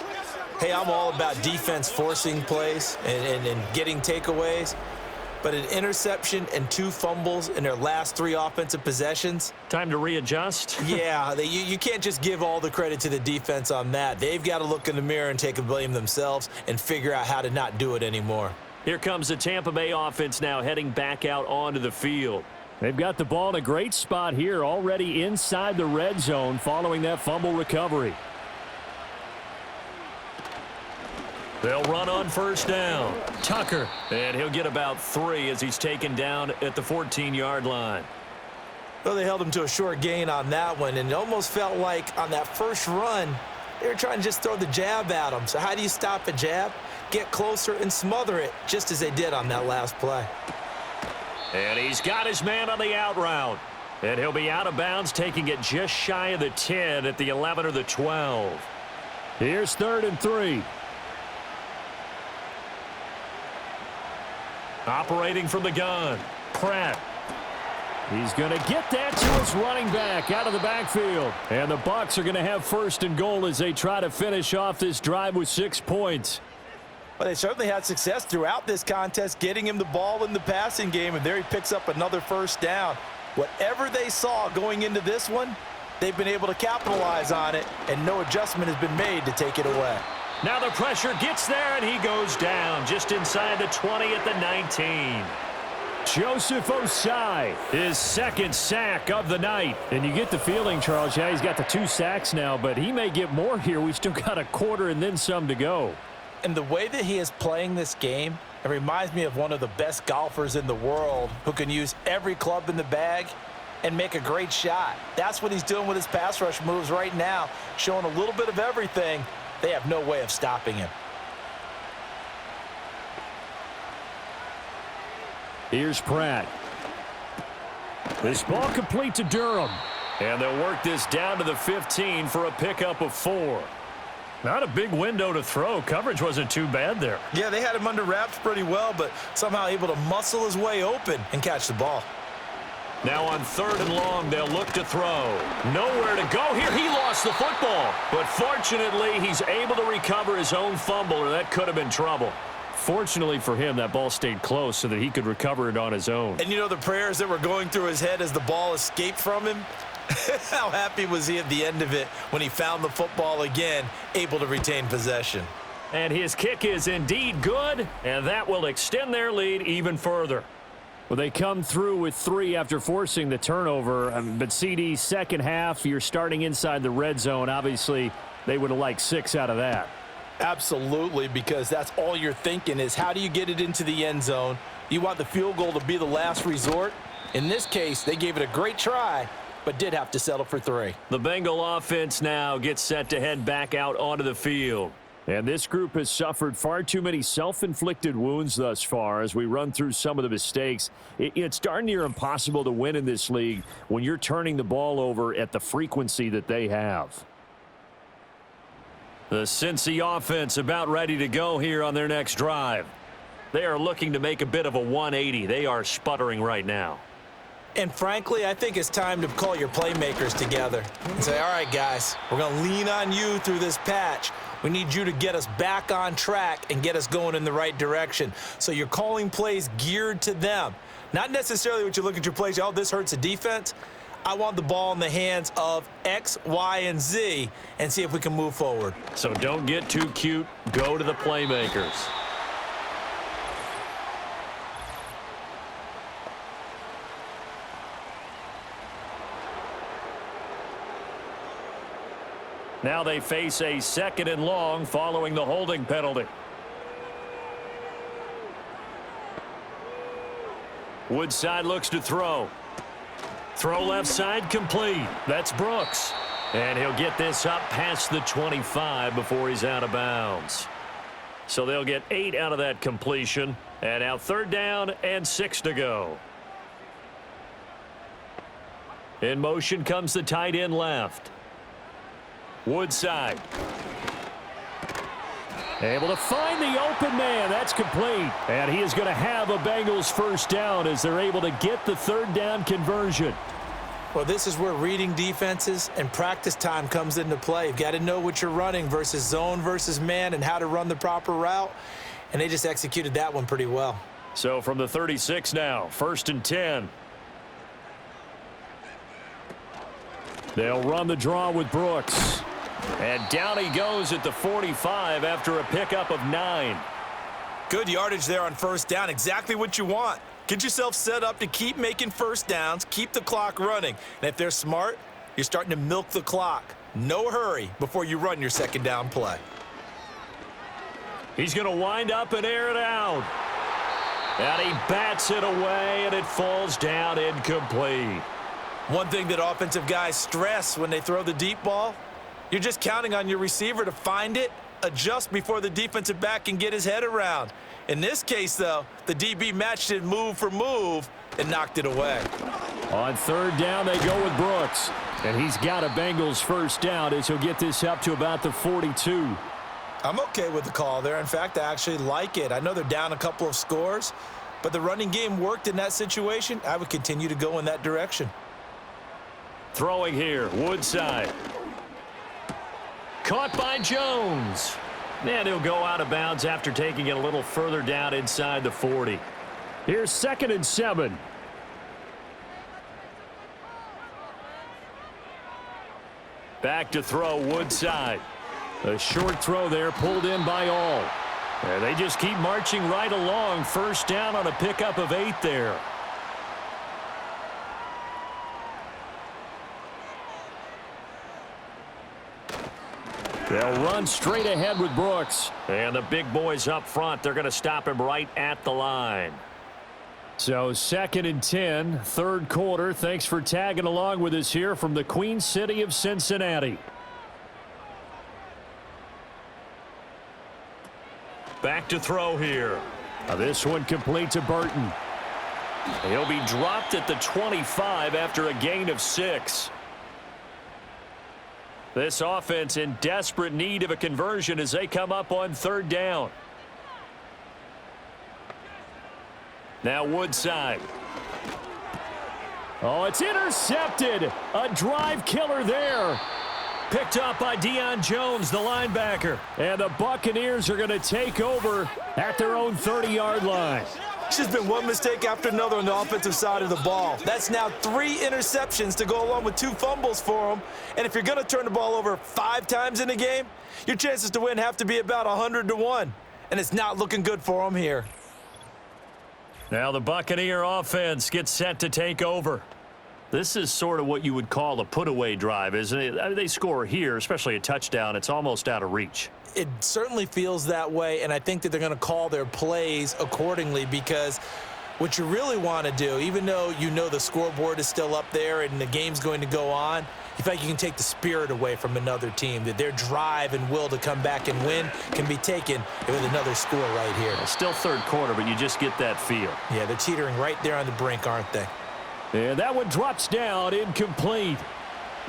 Hey, I'm all about defense forcing plays and getting takeaways. But an interception and 2 fumbles in their last 3 offensive possessions. Time to readjust. Yeah, you can't just give all the credit to the defense on that. They've got to look in the mirror and take the blame themselves and figure out how to not do it anymore. Here comes the Tampa Bay offense now heading back out onto the field. They've got the ball in a great spot here, already inside the red zone following that fumble recovery. They'll run on first down. Tucker. And he'll get about 3 as he's taken down at the 14-yard line. Well, they held him to a short gain on that one, and it almost felt like on that first run, they were trying to just throw the jab at him. So how do you stop a jab? Get closer and smother it, just as they did on that last play. And he's got his man on the out route. And he'll be out of bounds, taking it just shy of the 10 at the 11 or the 12. Here's 3rd and 3. Operating from the gun, Pratt. He's going to get that to his running back out of the backfield. And the Bucs are going to have 1st and goal as they try to finish off this drive with 6 points. Well, they certainly had success throughout this contest, getting him the ball in the passing game, and there he picks up another first down. Whatever they saw going into this one, they've been able to capitalize on it, and no adjustment has been made to take it away. Now the pressure gets there, and he goes down just inside the 20 at the 19. Joseph Osai, his 2nd sack of the night. And you get the feeling, Charles, yeah, he's got the 2 sacks now, but he may get more here. We've still got a quarter and then some to go. And the way that he is playing this game, it reminds me of one of the best golfers in the world who can use every club in the bag and make a great shot. That's what he's doing with his pass rush moves right now, showing a little bit of everything. They have no way of stopping him. Here's Pratt. This ball complete to Durham. And they'll work this down to the 15 for a pickup of 4. Not a big window to throw. Coverage wasn't too bad there. Yeah, they had him under wraps pretty well, but somehow able to muscle his way open and catch the ball. Now on 3rd and long, they'll look to throw. Nowhere to go here. He lost the football. But fortunately, he's able to recover his own fumble, or that could have been trouble. Fortunately for him, that ball stayed close so that he could recover it on his own. And you know the prayers that were going through his head as the ball escaped from him? How happy was he at the end of it when he found the football again, able to retain possession? And his kick is indeed good, and that will extend their lead even further. Well, they come through with 3 after forcing the turnover. But CD, second half, you're starting inside the red zone. Obviously, they would have liked 6 out of that. Absolutely, because that's all you're thinking is how do you get it into the end zone? You want the field goal to be the last resort. In this case, they gave it a great try, but did have to settle for 3. The Bengal offense now gets set to head back out onto the field. And this group has suffered far too many self-inflicted wounds thus far as we run through some of the mistakes. It's darn near impossible to win in this league when you're turning the ball over at the frequency that they have. The Cincy offense about ready to go here on their next drive. They are looking to make a bit of a 180. They are sputtering right now. And frankly, I think it's time to call your playmakers together and say, all right, guys, we're going to lean on you through this patch. We need you to get us back on track and get us going in the right direction. So you're calling plays geared to them. Not necessarily what you look at your plays, oh, this hurts the defense. I want the ball in the hands of X, Y, and Z and see if we can move forward. So don't get too cute. Go to the playmakers. Now they face a 2nd and long following the holding penalty. Woodside looks to throw. Throw left side complete. That's Brooks. And he'll get this up past the 25 before he's out of bounds. So they'll get 8 out of that completion. And now 3rd down and 6 to go. In motion comes the tight end left. Woodside. Able to find the open man. That's complete. And he is going to have a Bengals 1st down as they're able to get the 3rd down conversion. Well, this is where reading defenses and practice time comes into play. You've got to know what you're running versus zone versus man and how to run the proper route. And they just executed that one pretty well. So from the 36 now, 1st and 10. They'll run the draw with Brooks. And down he goes at the 45 after a pickup of 9. Good yardage there on 1st down. Exactly what you want. Get yourself set up to keep making 1st downs, keep the clock running. And if they're smart, you're starting to milk the clock. No hurry before you run your 2nd down play. He's going to wind up and air it out. And he bats it away, and it falls down incomplete. One thing that offensive guys stress when they throw the deep ball, you're just counting on your receiver to find it, adjust before the defensive back can get his head around. In this case, though, the DB matched it move for move and knocked it away. On 3rd down, they go with Brooks. And he's got a Bengals 1st down as he'll get this up to about the 42. I'm okay with the call there. In fact, I actually like it. I know they're down a couple of scores, but the running game worked in that situation. I would continue to go in that direction. Throwing here, Woodside. Caught by Jones. And he'll go out of bounds after taking it a little further down inside the 40. Here's 2nd and 7. Back to throw, Woodside. A short throw there, pulled in by all. And they just keep marching right along. 1st down on a pickup of 8 there. They'll run straight ahead with Brooks. And the big boys up front, they're going to stop him right at the line. So 2nd and 10, 3rd quarter. Thanks for tagging along with us here from the Queen City of Cincinnati. Back to throw here. This one complete to Burton. He'll be dropped at the 25 after a gain of 6. This offense in desperate need of a conversion as they come up on 3rd down. Now Woodside. Oh, it's intercepted. A drive killer there. Picked up by Deion Jones, the linebacker. And the Buccaneers are going to take over at their own 30-yard line. It's just been one mistake after another on the offensive side of the ball. That's now 3 interceptions to go along with 2 fumbles for them. And if you're going to turn the ball over 5 times in a game, your chances to win have to be about 100-1. And it's not looking good for them here. Now the Buccaneer offense gets set to take over. This is sort of what you would call a put-away drive, isn't it? I mean, they score here, especially a touchdown. It's almost out of reach. It certainly feels that way, and I think that they're going to call their plays accordingly, because what you really want to do, even though you know the scoreboard is still up there and the game's going to go on, you feel like you can take the spirit away from another team, that their drive and will to come back and win can be taken with another score right here. Still third quarter, but you just get that feel. Yeah, they're teetering right there on the brink, aren't they? And that one drops down, incomplete.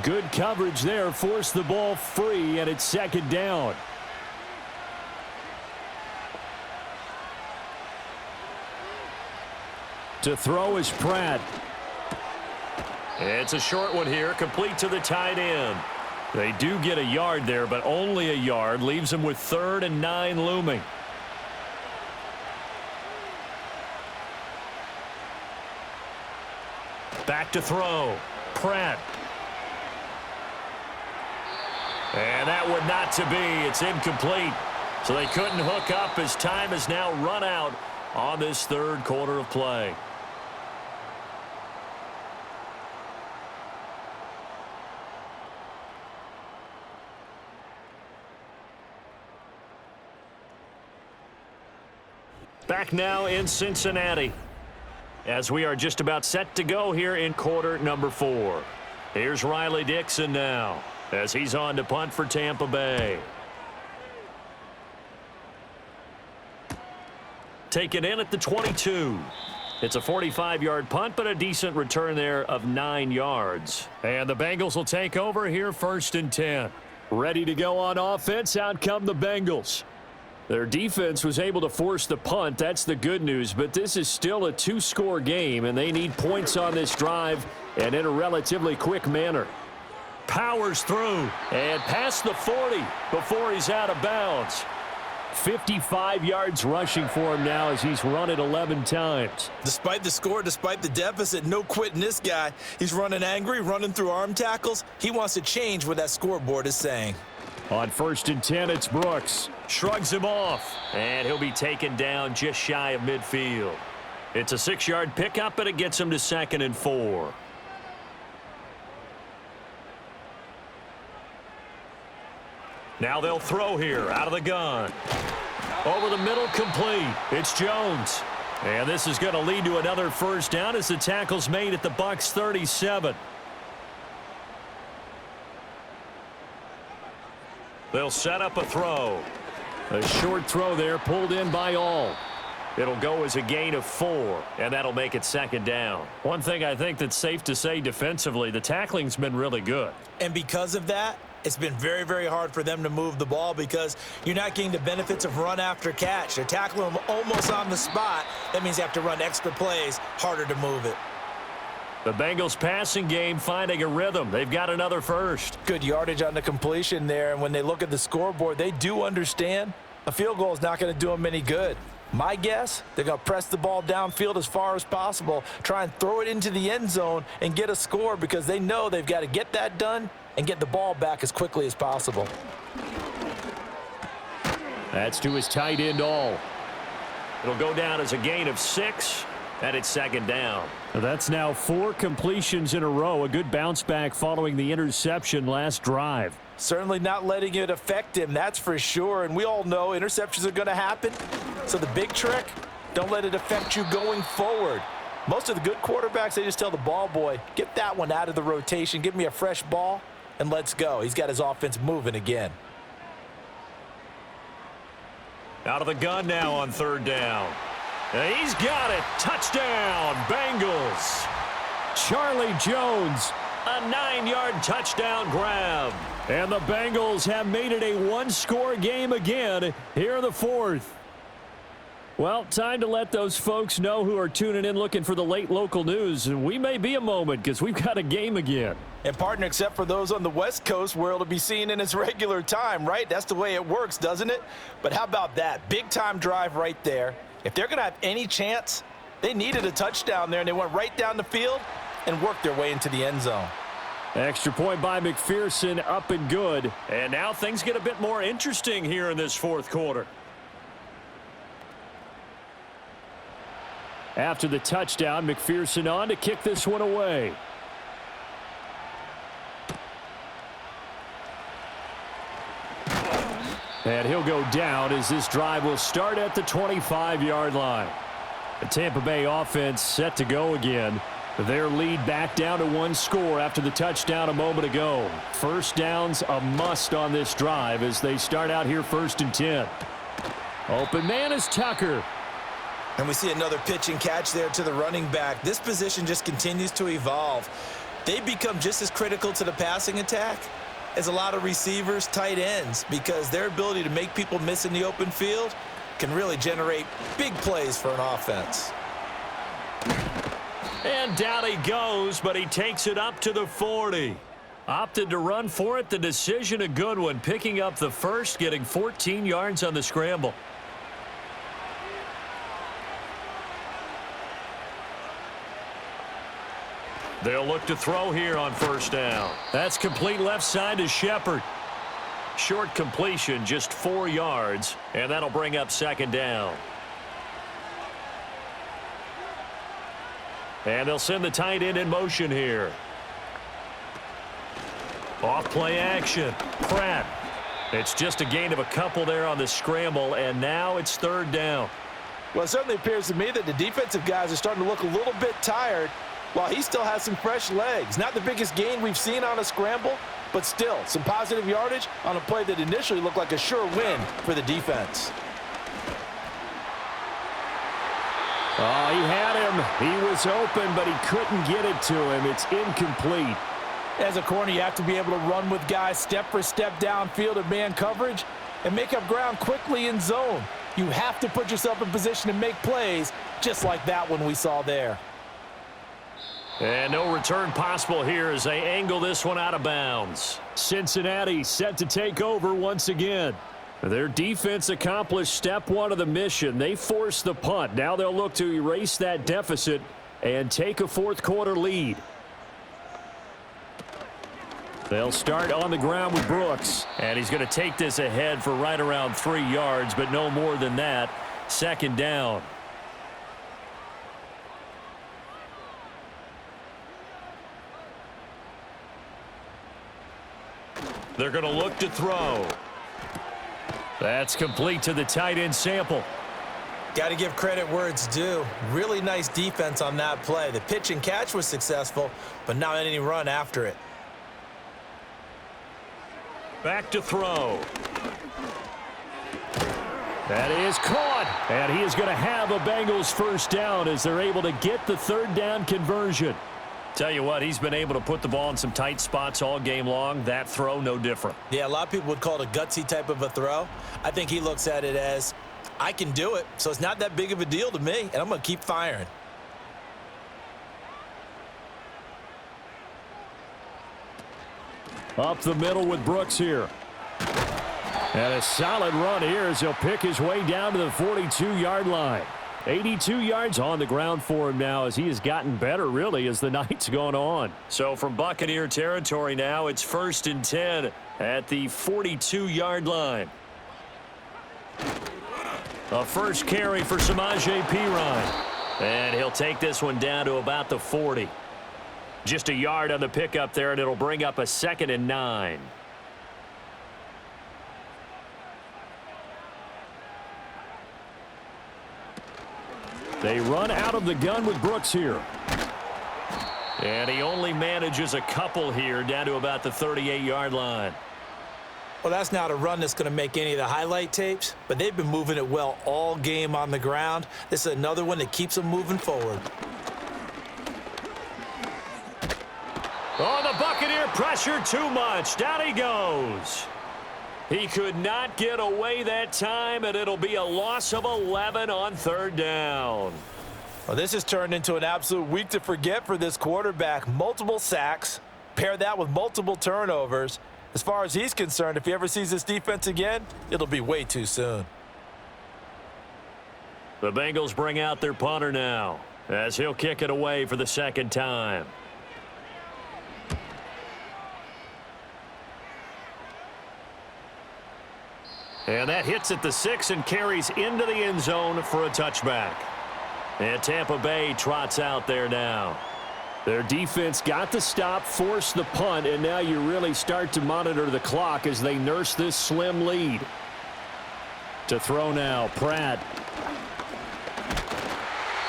Good coverage there, forced the ball free, and it's second down. To throw is Pratt. It's a short one here, complete to the tight end. They do get a yard there, but only a yard. Leaves them with 3rd and 9 looming. Back to throw. Pratt. And that would not to be. It's incomplete. So they couldn't hook up as time has now run out on this third quarter of play. Back now in Cincinnati, as we are just about set to go here in quarter number 4. Here's Riley Dixon now, as he's on to punt for Tampa Bay. Taken in at the 22. It's a 45-yard punt, but a decent return there of 9 yards. And the Bengals will take over here, 1st and 10. Ready to go on offense, out come the Bengals. Their defense was able to force the punt. That's the good news, but this is still a 2-score game, and they need points on this drive and in a relatively quick manner. Powers through and past the 40 before he's out of bounds. 55 yards rushing for him now as he's run it 11 times. Despite the score, despite the deficit, no quitting this guy. He's running angry, running through arm tackles. He wants to change what that scoreboard is saying. On 1st and 10, it's Brooks. Shrugs him off, and he'll be taken down just shy of midfield. It's a 6-yard pickup, but it gets him to 2nd and 4. Now they'll throw here out of the gun. Over the middle, complete. It's Jones. And this is going to lead to another first down as the tackle's made at the Bucs 37. They'll set up a throw. A short throw there, pulled in by all. It'll go as a gain of 4, and that'll make it 2nd down. One thing I think that's safe to say defensively, the tackling's been really good. And because of that, it's been very, very hard for them to move the ball because you're not getting the benefits of run after catch. They're tackling them almost on the spot. That means you have to run extra plays, harder to move it. The Bengals passing game finding a rhythm. They've got another first. Good yardage on the completion there, and when they look at the scoreboard, they do understand a field goal is not going to do them any good. My guess, they're going to press the ball downfield as far as possible, try and throw it into the end zone and get a score because they know they've got to get that done and get the ball back as quickly as possible. That's to his tight end all. It'll go down as a gain of 6, and it's 2nd down. That's now 4 completions in a row. A good bounce back following the interception last drive. Certainly not letting it affect him, that's for sure. And we all know interceptions are going to happen. So the big trick, don't let it affect you going forward. Most of the good quarterbacks, they just tell the ball boy, get that one out of the rotation, give me a fresh ball, and let's go. He's got his offense moving again. Out of the gun now on 3rd down. And he's got it. Touchdown, Bengals. Charlie Jones. A 9-yard touchdown grab. And the Bengals have made it a 1-score game again here in the 4th. Well, time to let those folks know who are tuning in looking for the late local news. And we may be a moment because we've got a game again. And partner, except for those on the West Coast where it'll be seen in its regular time, right? That's the way it works, doesn't it? But how about that? Big time drive right there. If they're going to have any chance, they needed a touchdown there, and they went right down the field and worked their way into the end zone. Extra point by McPherson, up and good. And now things get a bit more interesting here in this 4th quarter. After the touchdown, McPherson on to kick this one away. And he'll go down as this drive will start at the 25-yard line. The Tampa Bay offense set to go again. Their lead back down to one score after the touchdown a moment ago. First down's a must on this drive as they start out here 1st and 10. Open man is Tucker. And we see another pitch and catch there to the running back. This position just continues to evolve. They become just as critical to the passing attack as a lot of receivers, tight ends, because their ability to make people miss in the open field can really generate big plays for an offense. And down he goes, but he takes it up to the 40. Opted to run for it. The decision a good one. Picking up the first, getting 14 yards on the scramble. They'll look to throw here on 1st down. That's complete left side to Shepard. Short completion, just 4 yards, and that'll bring up 2nd down. And they'll send the tight end in motion here. Off play action. Pratt. It's just a gain of a couple there on the scramble, and now it's 3rd down. Well, it certainly appears to me that the defensive guys are starting to look a little bit tired while he still has some fresh legs. Not the biggest gain we've seen on a scramble, but still some positive yardage on a play that initially looked like a sure win for the defense. Oh, he had him. He was open, but he couldn't get it to him. It's incomplete. As a corner, you have to be able to run with guys step for step downfield in man coverage and make up ground quickly in zone. You have to put yourself in position to make plays just like that one we saw there. And no return possible here as they angle this one out of bounds. Cincinnati set to take over once again. Their defense accomplished step one of the mission. They forced the punt. Now they'll look to erase that deficit and take a 4th quarter lead. They'll start on the ground with Brooks. And he's going to take this ahead for right around 3 yards, but no more than that. 2nd down. They're going to look to throw. That's complete to the tight end Sample. Got to give credit where it's due. Really nice defense on that play. The pitch and catch was successful, but not any run after it. Back to throw. That is caught, and he is going to have a Bengals 1st down as they're able to get the 3rd down conversion. Tell you what, he's been able to put the ball in some tight spots all game long. That throw, no different. Yeah, a lot of people would call it a gutsy type of a throw. I think he looks at it as, I can do it, so it's not that big of a deal to me, and I'm going to keep firing. Up the middle with Brooks here. And a solid run here as he'll pick his way down to the 42-yard line. 82 yards on the ground for him now as he has gotten better, really, as the night's gone on. So from Buccaneer territory now, it's 1st and 10 at the 42-yard line. A first carry for Samaje Perine. And he'll take this one down to about the 40. Just a yard on the pickup there, and it'll bring up a 2nd and 9. They run out of the gun with Brooks here. And he only manages a couple here down to about the 38-yard line. Well, that's not a run that's going to make any of the highlight tapes, but they've been moving it well all game on the ground. This is another one that keeps them moving forward. Oh, the Buccaneer pressure too much. Down he goes. He could not get away that time, and it'll be a loss of 11 on 3rd down. Well, this has turned into an absolute week to forget for this quarterback. Multiple sacks, pair that with multiple turnovers. As far as he's concerned, if he ever sees this defense again, it'll be way too soon. The Bengals bring out their punter now as he'll kick it away for the 2nd time. And that hits at the 6 and carries into the end zone for a touchback. And Tampa Bay trots out there now. Their defense got the stop, forced the punt, and now you really start to monitor the clock as they nurse this slim lead. To throw now, Pratt.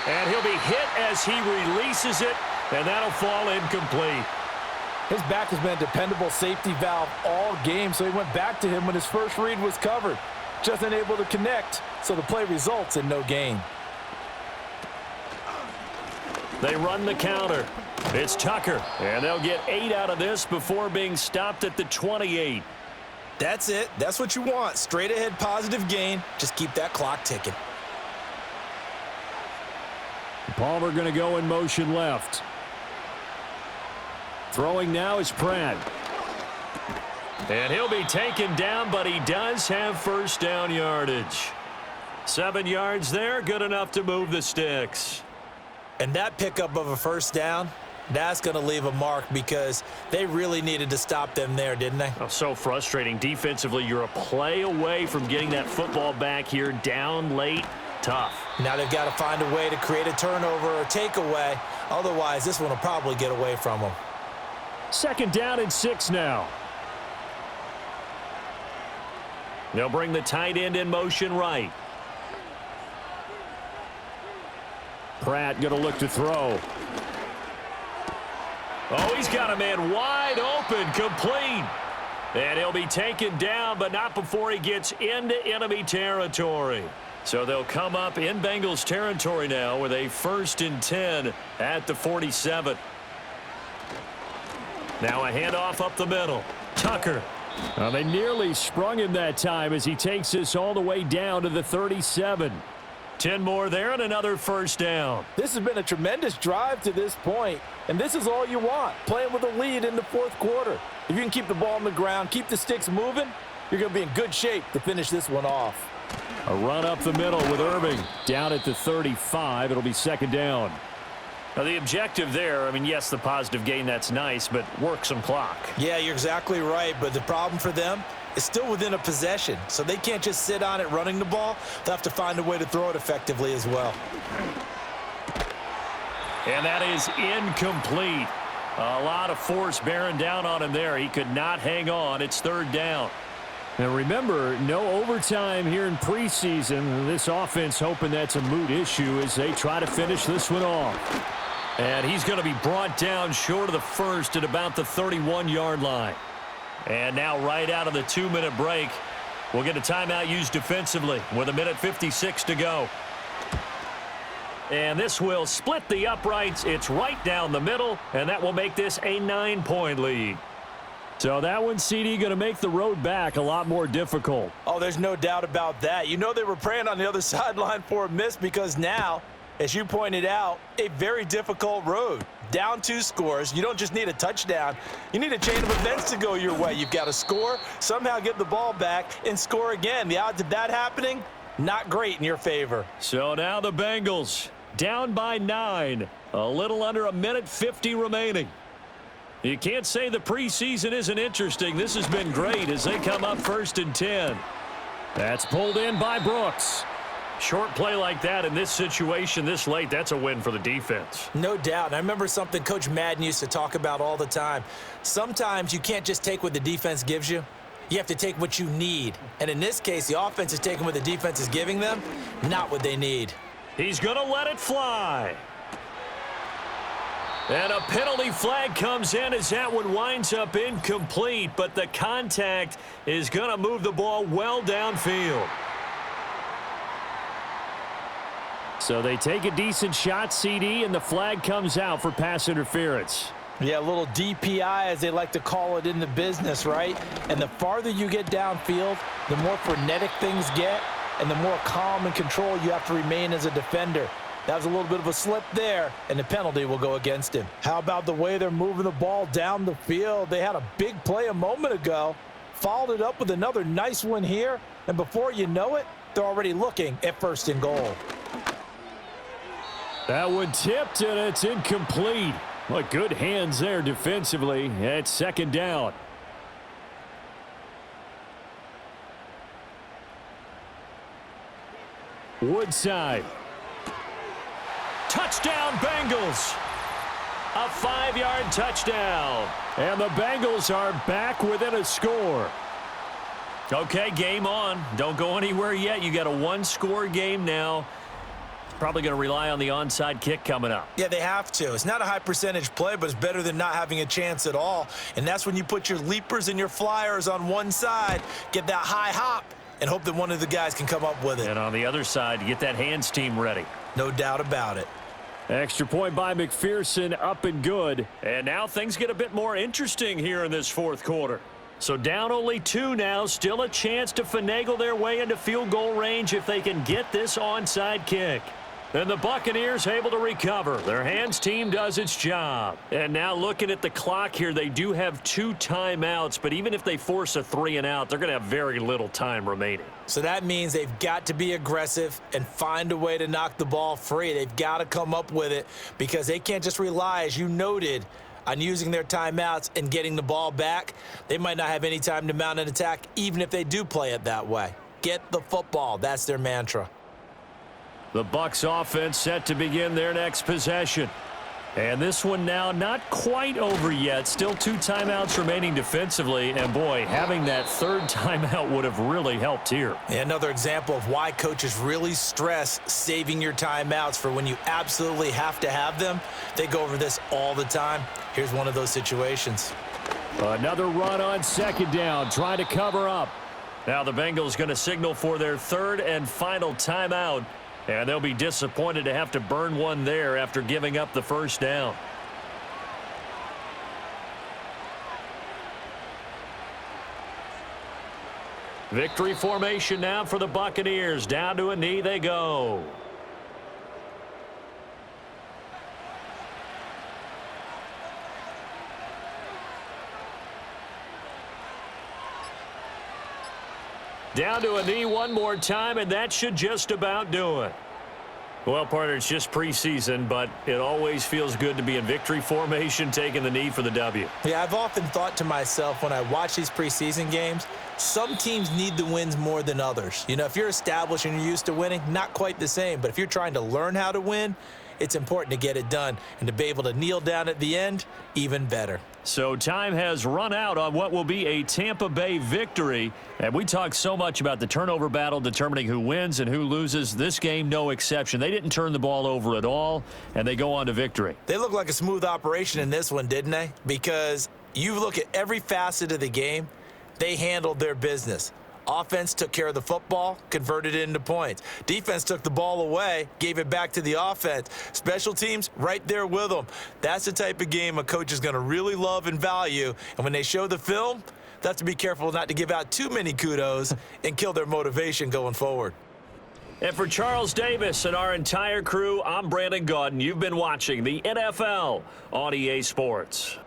And he'll be hit as he releases it, and that'll fall incomplete. His back has been a dependable safety valve all game, so he went back to him when his first read was covered. Just unable to connect, so the play results in no gain. They run the counter. It's Tucker, and they'll get 8 out of this before being stopped at the 28. That's it. That's what you want. Straight ahead positive gain. Just keep that clock ticking. Palmer going to go in motion left. Throwing now is Pratt. And he'll be taken down, but he does have first down yardage. 7 yards there, good enough to move the sticks. And that pickup of a first down, that's going to leave a mark because they really needed to stop them there, didn't they? Oh, so frustrating. Defensively, you're a play away from getting that football back here down late. Tough. Now they've got to find a way to create a turnover or takeaway. Otherwise, this one will probably get away from them. 2nd down and 6 now. They'll bring the tight end in motion right. Pratt going to look to throw. Oh, he's got a man wide open, complete. And he'll be taken down, but not before he gets into enemy territory. So they'll come up in Bengals territory now with a 1st and 10 at the 47. Now a handoff up the middle. Tucker. They nearly sprung him that time as he takes this all the way down to the 37. 10 more there and another first down. This has been a tremendous drive to this point, and this is all you want, playing with a lead in the 4th quarter. If you can keep the ball on the ground, keep the sticks moving, you're going to be in good shape to finish this one off. A run up the middle with Irving. Down at the 35. It'll be 2nd down. Now the objective there, I mean, yes, the positive gain, that's nice, but work some clock. Yeah, you're exactly right, but the problem for them is still within a possession, so they can't just sit on it running the ball. They'll have to find a way to throw it effectively as well. And that is incomplete. A lot of force bearing down on him there. He could not hang on. It's 3rd down. And remember, no overtime here in preseason. This offense hoping that's a moot issue as they try to finish this one off. And he's going to be brought down short of the first at about the 31-yard line. And now right out of the 2-minute break, we'll get a timeout used defensively with 1:56 to go. And this will split the uprights. It's right down the middle, and that will make this a 9-point lead. So that one, CD, going to make the road back a lot more difficult. Oh, there's no doubt about that. You know they were praying on the other sideline for a miss because now, as you pointed out, a very difficult road. Down 2 scores. You don't just need a touchdown. You need a chain of events to go your way. You've got to score, somehow get the ball back, and score again. The odds of that happening, not great in your favor. So now the Bengals down by 9. A little under 1:50 remaining. You can't say the preseason isn't interesting. This has been great as they come up 1st and 10. That's pulled in by Brooks. Short play like that in this situation this late, that's a win for the defense. No doubt. And I remember something Coach Madden used to talk about all the time. Sometimes you can't just take what the defense gives you. You have to take what you need. And in this case, the offense is taking what the defense is giving them, not what they need. He's going to let it fly. And a penalty flag comes in as that one winds up incomplete, but the contact is going to move the ball well downfield. So they take a decent shot, CD, and the flag comes out for pass interference. Yeah, a little DPI, as they like to call it in the business, right? And the farther you get downfield, the more frenetic things get, and the more calm and control you have to remain as a defender. That was a little bit of a slip there, and the penalty will go against him. How about the way they're moving the ball down the field? They had a big play a moment ago, followed it up with another nice one here, and before you know it, they're already looking at 1st and goal. That one tipped, and it's incomplete. Well, good hands there defensively. It's 2nd down. Woodside. Touchdown, Bengals. A 5-yard touchdown. And the Bengals are back within a score. Okay, game on. Don't go anywhere yet. You got a one-score game now. Probably going to rely on the onside kick coming up. Yeah, they have to. It's not a high percentage play, but it's better than not having a chance at all. And that's when you put your leapers and your flyers on one side, get that high hop, and hope that one of the guys can come up with it. And on the other side, you get that hands team ready. No doubt about it. Extra point by McPherson, up and good. And now things get a bit more interesting here in this fourth quarter. So down only 2 now, still a chance to finagle their way into field goal range if they can get this onside kick. And the Buccaneers able to recover. Their hands team does its job. And now looking at the clock here, they do have 2 timeouts, but even if they force a 3 and out, they're going to have very little time remaining. So that means they've got to be aggressive and find a way to knock the ball free. They've got to come up with it because they can't just rely, as you noted, on using their timeouts and getting the ball back. They might not have any time to mount an attack, even if they do play it that way. Get the football. That's their mantra. The Bucs offense set to begin their next possession. And this one now not quite over yet. Still 2 timeouts remaining defensively. And, boy, having that 3rd timeout would have really helped here. Another example of why coaches really stress saving your timeouts for when you absolutely have to have them. They go over this all the time. Here's one of those situations. Another run on 2nd down, trying to cover up. Now the Bengals going to signal for their 3rd and final timeout. And they'll be disappointed to have to burn one there after giving up the 1st down. Victory formation now for the Buccaneers. Down to a knee they go. Down to a knee one more time, and that should just about do it. Well, partner, it's just preseason, but it always feels good to be in victory formation, taking the knee for the W. Yeah, I've often thought to myself when I watch these preseason games, some teams need the wins more than others. You know, if you're established and you're used to winning, not quite the same. But if you're trying to learn how to win, it's important to get it done. And to be able to kneel down at the end, even better. So time has run out on what will be a Tampa Bay victory. And we talk so much about the turnover battle determining who wins and who loses. This game, no exception. They didn't turn the ball over at all, and they go on to victory. They look like a smooth operation in this one, didn't they? Because you look at every facet of the game, they handled their business. Offense took care of the football, converted it into points. Defense took the ball away, gave it back to the offense. Special teams, right there with them. That's the type of game a coach is going to really love and value. And when they show the film, they have to be careful not to give out too many kudos and kill their motivation going forward. And for Charles Davis and our entire crew, I'm Brandon Gaudin. You've been watching the NFL on EA Sports.